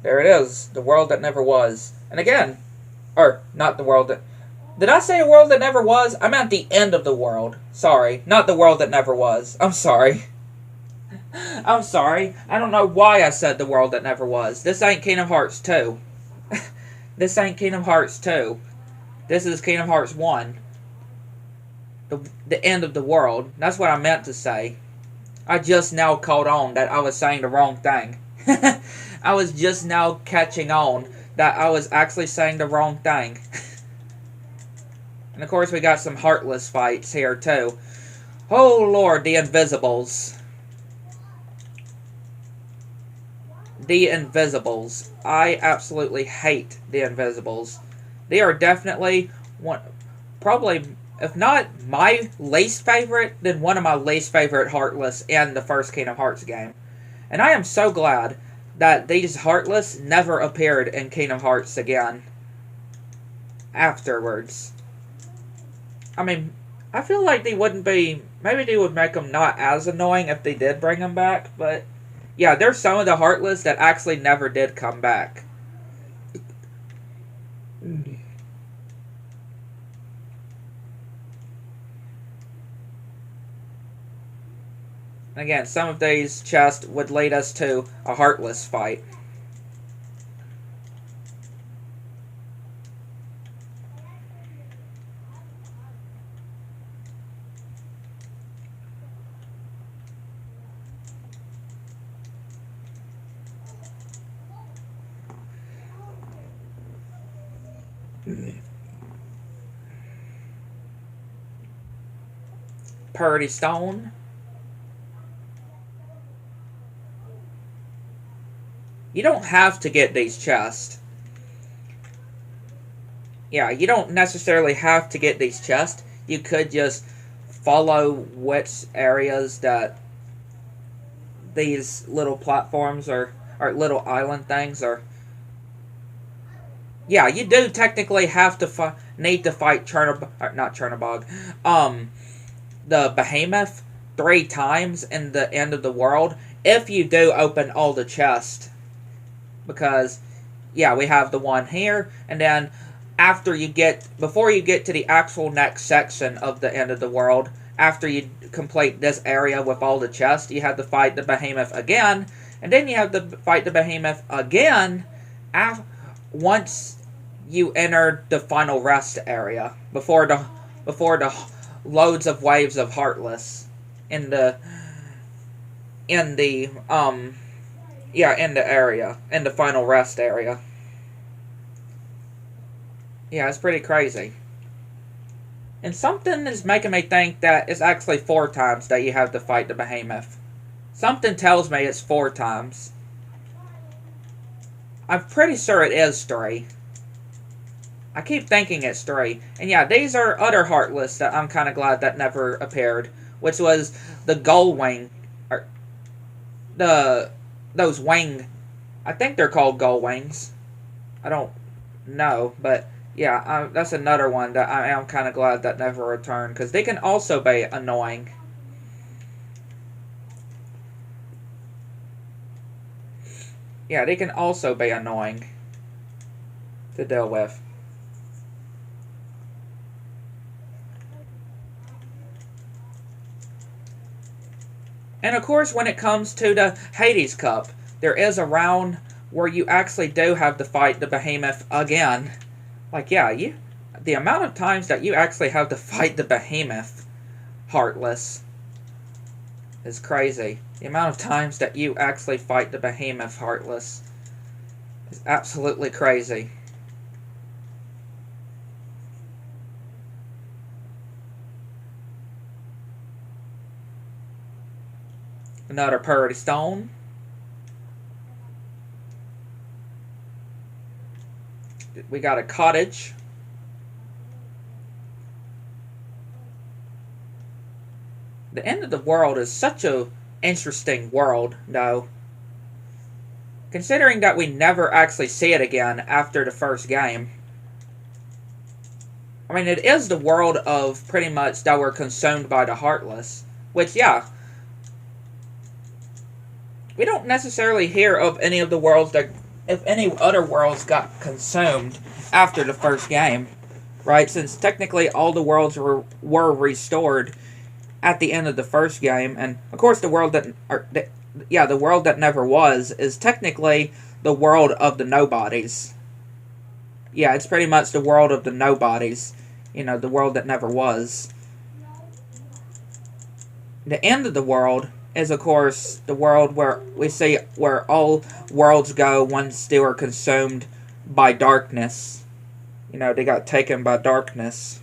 There it is, the world that never was. And again, or not the world that... Did I say a world that never was? I meant the end of the world. Sorry. Not the world that never was. I'm sorry. I'm sorry. I don't know why I said the world that never was. This ain't Kingdom Hearts 2. This ain't Kingdom Hearts 2. This is Kingdom Hearts 1. The end of the world. That's what I meant to say. I just now caught on that I was saying the wrong thing. I was just now catching on that I was actually saying the wrong thing. And of course we got some Heartless fights here too. Oh Lord, the Invisibles. The Invisibles. I absolutely hate the Invisibles. They are definitely one, probably, if not my least favorite, then one of my least favorite Heartless in the first Kingdom Hearts game. And I am so glad that these Heartless never appeared in Kingdom Hearts again afterwards. I mean, I feel like they wouldn't be... Maybe they would make them not as annoying if they did bring them back, but... Yeah, there's some of the Heartless that actually never did come back. Again, some of these chests would lead us to a Heartless fight. Purdy Stone. You don't have to get these chests. Yeah, you don't necessarily have to get these chests. You could just follow which areas that these little platforms or little island things are. Yeah, you do technically have to need to fight not Chernobog, the Behemoth 3 times in the end of the world if you do open all the chests. Because, yeah, we have the one here, and then before you get to the actual next section of the end of the world, after you complete this area with all the chests, you have to fight the Behemoth again, and then you have to fight the Behemoth again once you enter the final rest area, before the loads of waves of Heartless in the area, in the final rest area. Yeah, it's pretty crazy. And something is making me think that it's actually 4 times that you have to fight the Behemoth. Something tells me it's 4 times. I'm pretty sure it is 3. I keep thinking it's 3. And yeah, these are other Heartless that I'm kind of glad that never appeared. Which was the Gull Wing. Those wing... I think they're called Gull Wings. I don't know, but... Yeah, that's another one that I am kind of glad that never returned, because they can also be annoying. Yeah, they can also be annoying to deal with. And of course, when it comes to the Hades Cup, there is a round where you actually do have to fight the Behemoth again. Like, yeah, the amount of times that you actually have to fight the Behemoth Heartless is crazy. The amount of times that you actually fight the Behemoth Heartless is absolutely crazy. Another Purdy Stone. We got a cottage. The end of the world is such a interesting world, though. Considering that we never actually see it again after the first game. I mean, it is the world of pretty much that we're consumed by the Heartless. Which, yeah. We don't necessarily hear of any of the worlds that... If any other worlds got consumed after the first game. right? Since technically all the worlds were restored at the end of the first game, and of course the world the world that never was is technically the world of the nobodies. Yeah, it's pretty much the world of the nobodies. You know, the world that never was. The end of the world is, of course, the world where we see where all worlds go once they were consumed by darkness. You know, they got taken by darkness.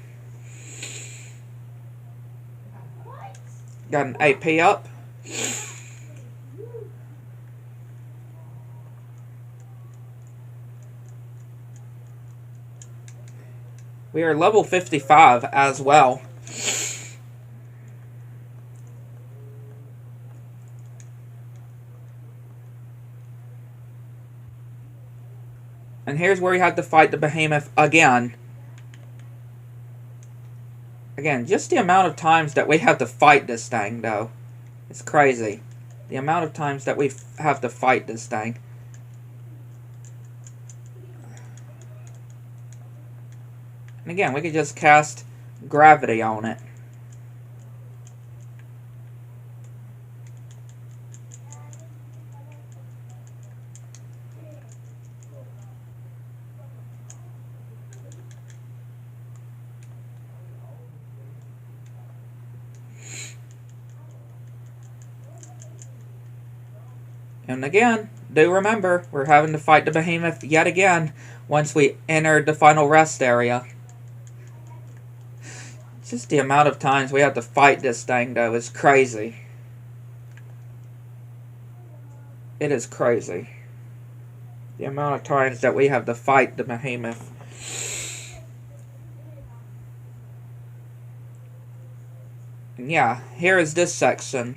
Got an AP up. We are level 55 as well. And here's where we have to fight the behemoth again. Again, just the amount of times that we have to fight this thing, though. It's crazy. The amount of times that we have to fight this thing. And again, we could just cast gravity on it. And again, do remember, we're having to fight the behemoth yet again once we enter the final rest area. Just the amount of times we have to fight this thing, though, is crazy. It is crazy. The amount of times that we have to fight the behemoth. And yeah, here is this section.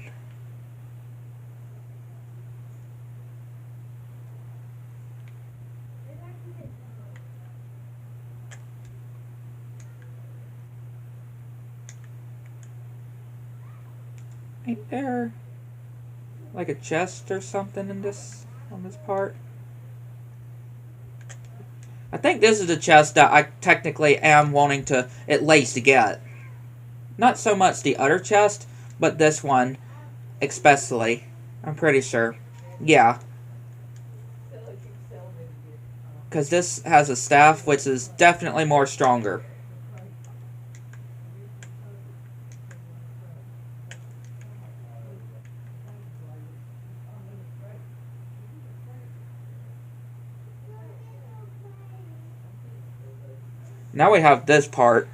Ain't there like a chest or something in this on this part? I think this is the chest that I technically am wanting to at least get. Not so much the other chest, but this one especially. I'm pretty sure. Yeah. Because this has a staff which is definitely more stronger. Now we have this part.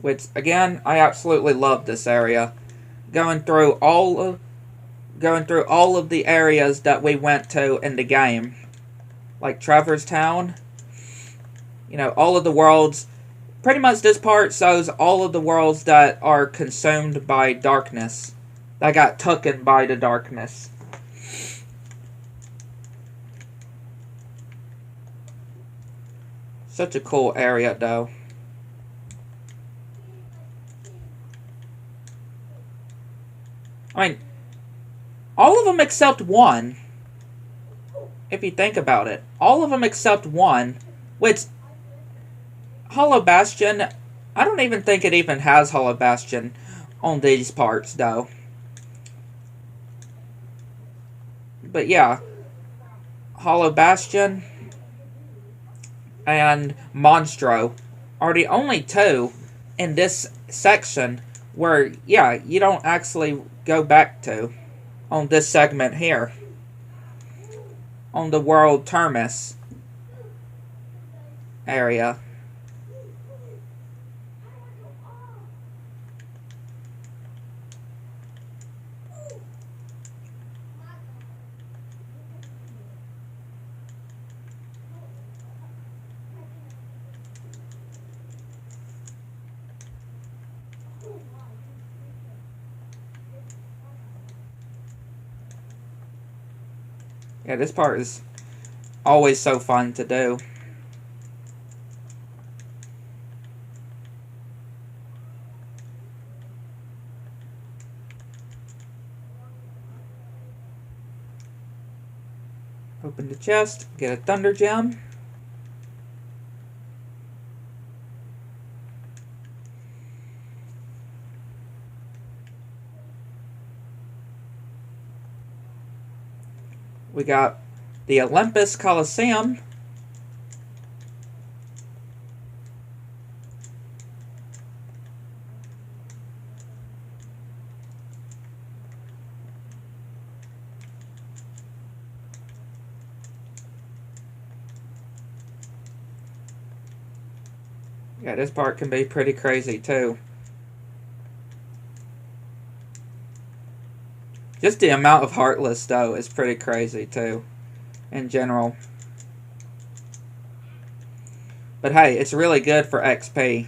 Which, again, I absolutely love this area. Going through all of the areas that we went to in the game. Like Traverse Town. You know, all of the worlds. Pretty much this part shows all of the worlds that are consumed by darkness. That got taken by the darkness. Such a cool area, though. I mean, all of them except one. If you think about it. All of them except one. Which, Hollow Bastion, I don't even think it even has Hollow Bastion on these parts, though. But yeah. Hollow Bastion and Monstro are the only two in this section where, yeah, you don't actually go back to on this segment here. On the World Terminus area. Yeah, this part is always so fun to do. Open the chest, get a thunder gem. We got the Olympus Coliseum. Yeah, this part can be pretty crazy too. Just the amount of Heartless, though, is pretty crazy too, in general. But hey, it's really good for XP.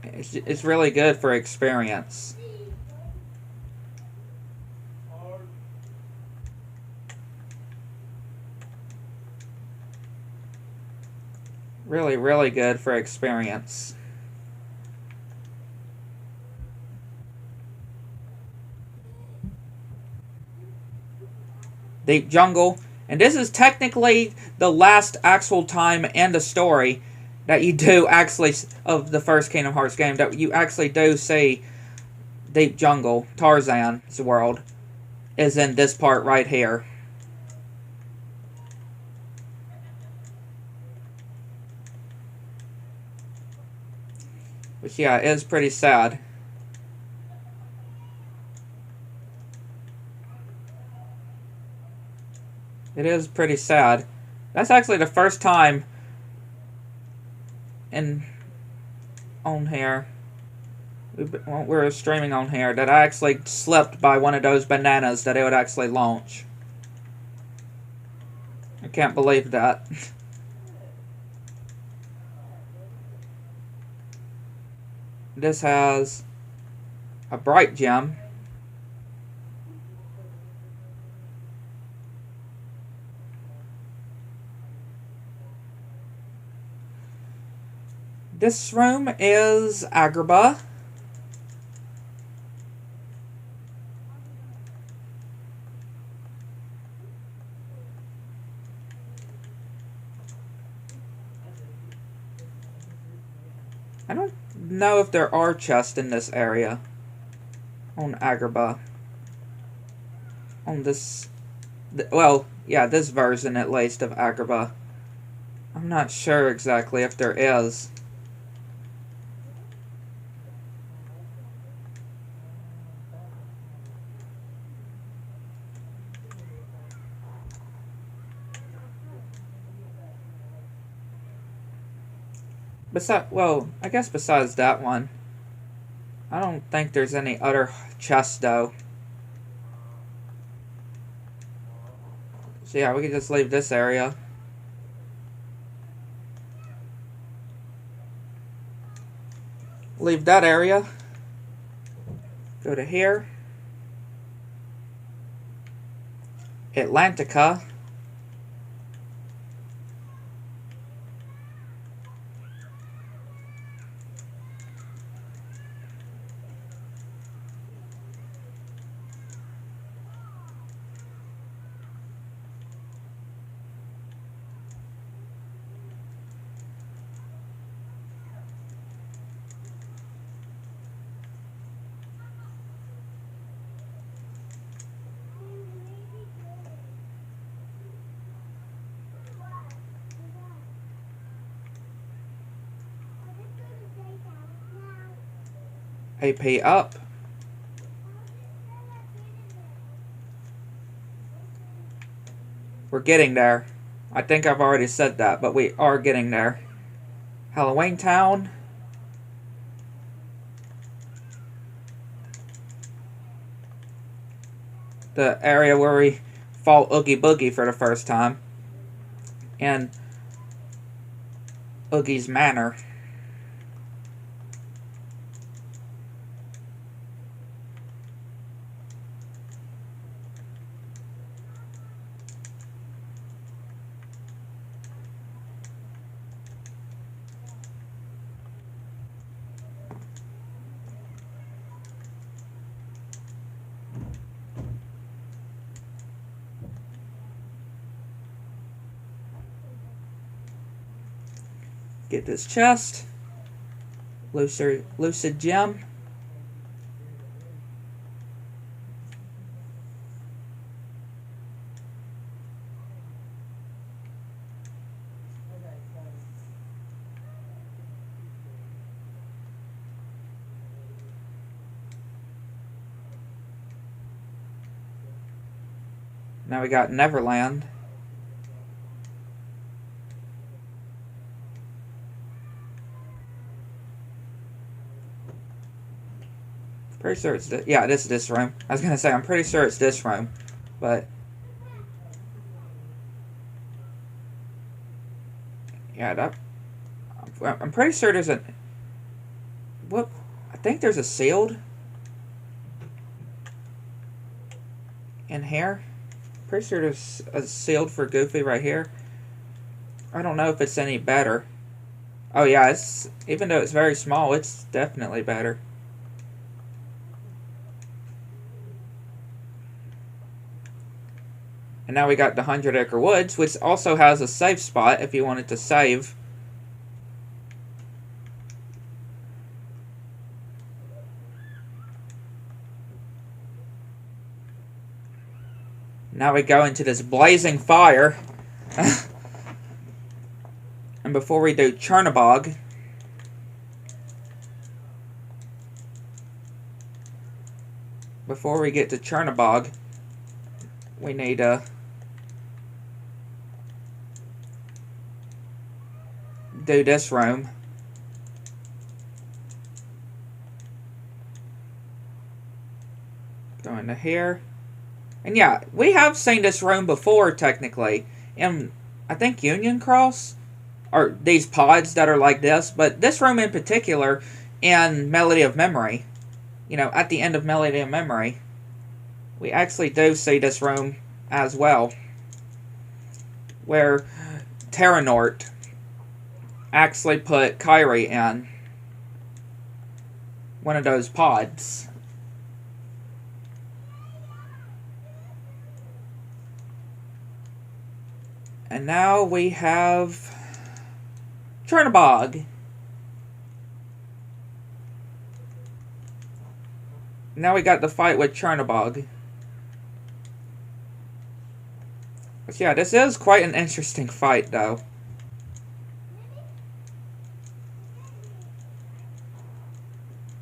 It's really good for experience. Really, really good for experience. Deep Jungle. And this is technically the last actual time in the story that you do actually, of the first Kingdom Hearts game, that you actually do see Deep Jungle, Tarzan's world, is in this part right here. Which, yeah, is pretty sad. It is pretty sad. That's actually the first time on here, we were streaming on here, that I actually slipped by one of those bananas that it would actually launch. I can't believe that. This has a bright gem. This room is Agrabah. I don't know if there are chests in this area. On Agrabah. On this... well, yeah, this version at least of Agrabah. I'm not sure exactly if there is. Well, I guess besides that one, I don't think there's any other chests, though. So yeah, we can just leave this area. Leave that area. Go to here. Atlantica. AP up. We're getting there. I think I've already said that, but we are getting there. Halloween Town. The area where we fought Oogie Boogie for the first time. And Oogie's Manor. Get this chest. Lucid gem. Now we got Neverland. Pretty sure it's yeah, this is this room. I was gonna say I'm pretty sure it's this room, but yeah, I'm pretty sure there's a what? I think there's a sealed in here. Pretty sure there's a sealed for Goofy right here. I don't know if it's any better. Oh yeah, it's even though it's very small, it's definitely better. And now we got the 100 Acre Woods, which also has a save spot if you wanted to save. Now we go into this blazing fire. And before we do Chernobog, before we get to Chernobog, we need to do this room. Go into here. And yeah, we have seen this room before, technically, in, I think, Union Cross, or these pods that are like this, but this room in particular, in Melody of Memory, you know, at the end of Melody of Memory, we actually do see this room as well, where Terranort actually put Kyrie in one of those pods. And now we have Chernobog. Now we got the fight with Chernobog. But yeah, this is quite an interesting fight, though.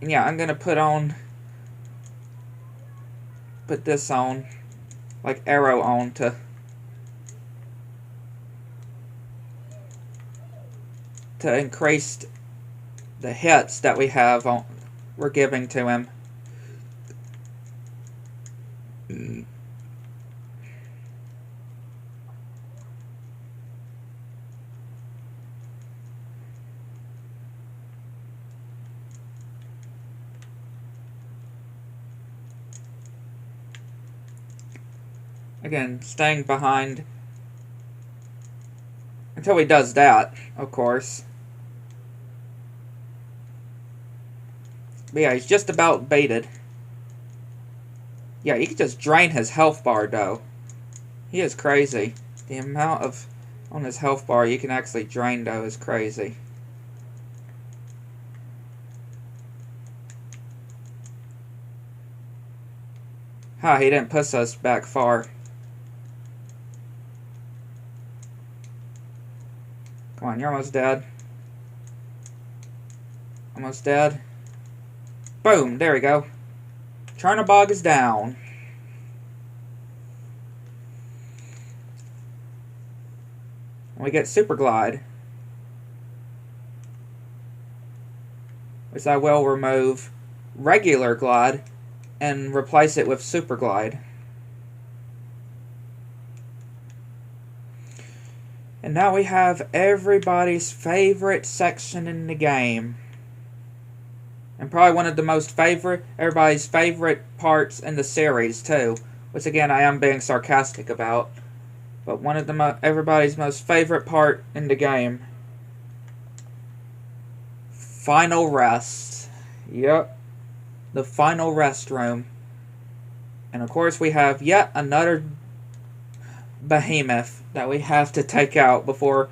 And yeah, I'm gonna put this on, like arrow on to increase the hits that we're giving to him. Again, staying behind until he does that, of course. But yeah, he's just about baited. Yeah, you can just drain his health bar, though. He is crazy. The amount of on his health bar you can actually drain, though, is crazy. Ha, he didn't push us back far. Come on, you're almost dead. Almost dead. Boom, there we go. Chernobog is down. We get Super Glide, which I will remove regular Glide and replace it with Super Glide. And now we have everybody's favorite section in the game. And probably one of the everybody's favorite parts in the series, too. Which, again, I am being sarcastic about. But one of everybody's most favorite part in the game. Final Rest. Yep. The Final Rest Room. And, of course, we have yet another behemoth that we have to take out before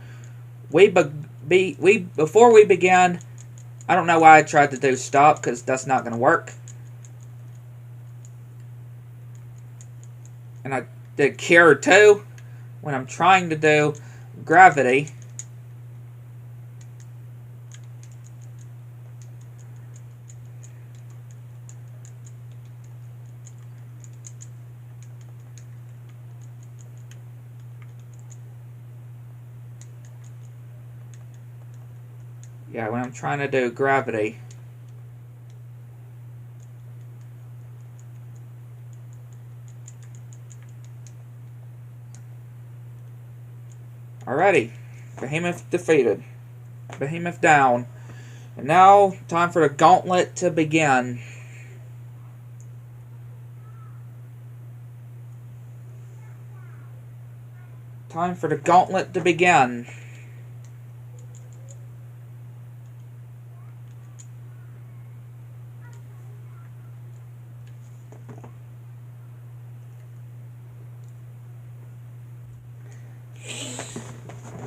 we before we began, I don't know why I tried to do stop, because that's not going to work. And I did cure too, when I'm trying to do gravity. Yeah, when I'm trying to do gravity. Alrighty. Behemoth defeated. Behemoth down. And now, time for the gauntlet to begin. Time for the gauntlet to begin.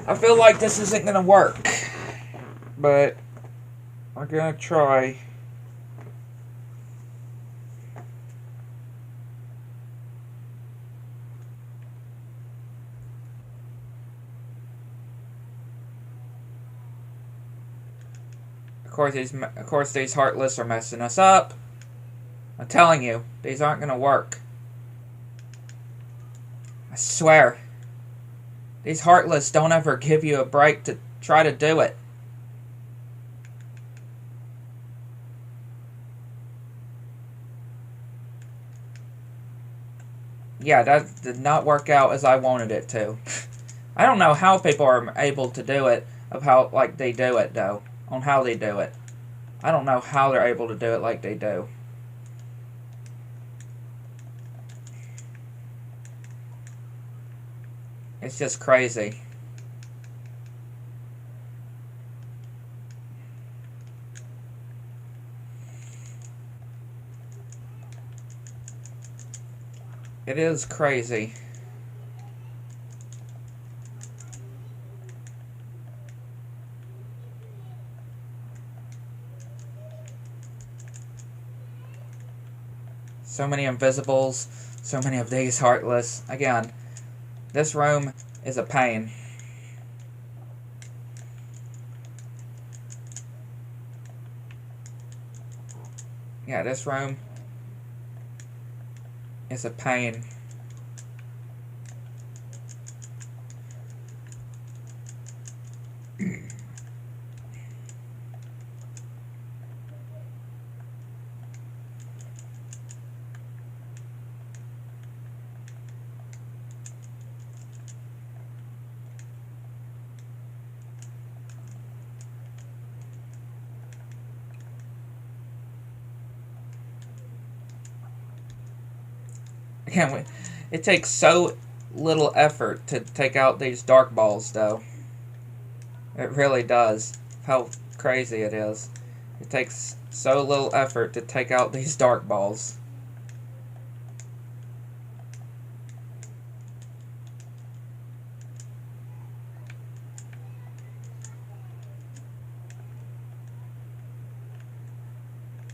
I feel like this isn't going to work, but I'm going to try. Of course, these heartless are messing us up. I'm telling you, these aren't going to work. I swear. These heartless don't ever give you a break to try to do it. Yeah, that did not work out as I wanted it to. I don't know how people are able to do it, of how, like, they do it, though. On how they do it. I don't know how they're able to do it like they do. It's just crazy. It is crazy. So many invisibles, so many of these heartless. Again, this room is a pain. Yeah, this room is a pain. Again, it takes so little effort to take out these dark balls, though. It really does. How crazy it is. It takes so little effort to take out these dark balls.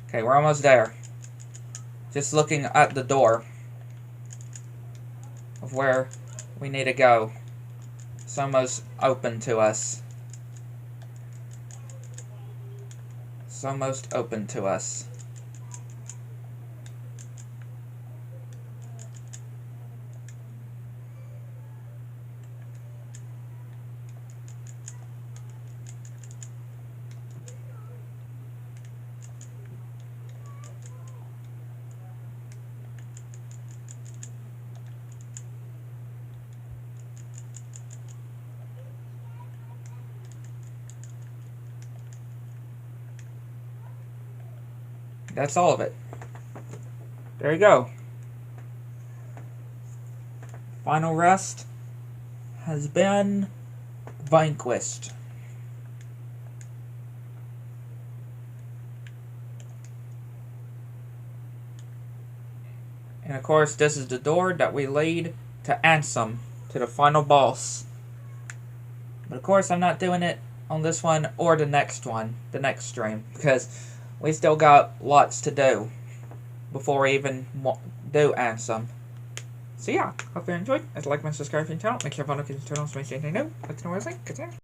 Okay, we're almost there. Just looking at the door of where we need to go. It's almost open to us. It's almost open to us. That's all of it. There you go. Final rest has been vanquished. And of course, this is the door that we lead to Ansem, to the final boss. But of course, I'm not doing it on this one or the next one, the next stream, because we still got lots to do before we even do Anthem. So yeah, hope you enjoyed. If you like my subscribe to the channel, make sure you follow the channel to make sure you know. Let's know what I think.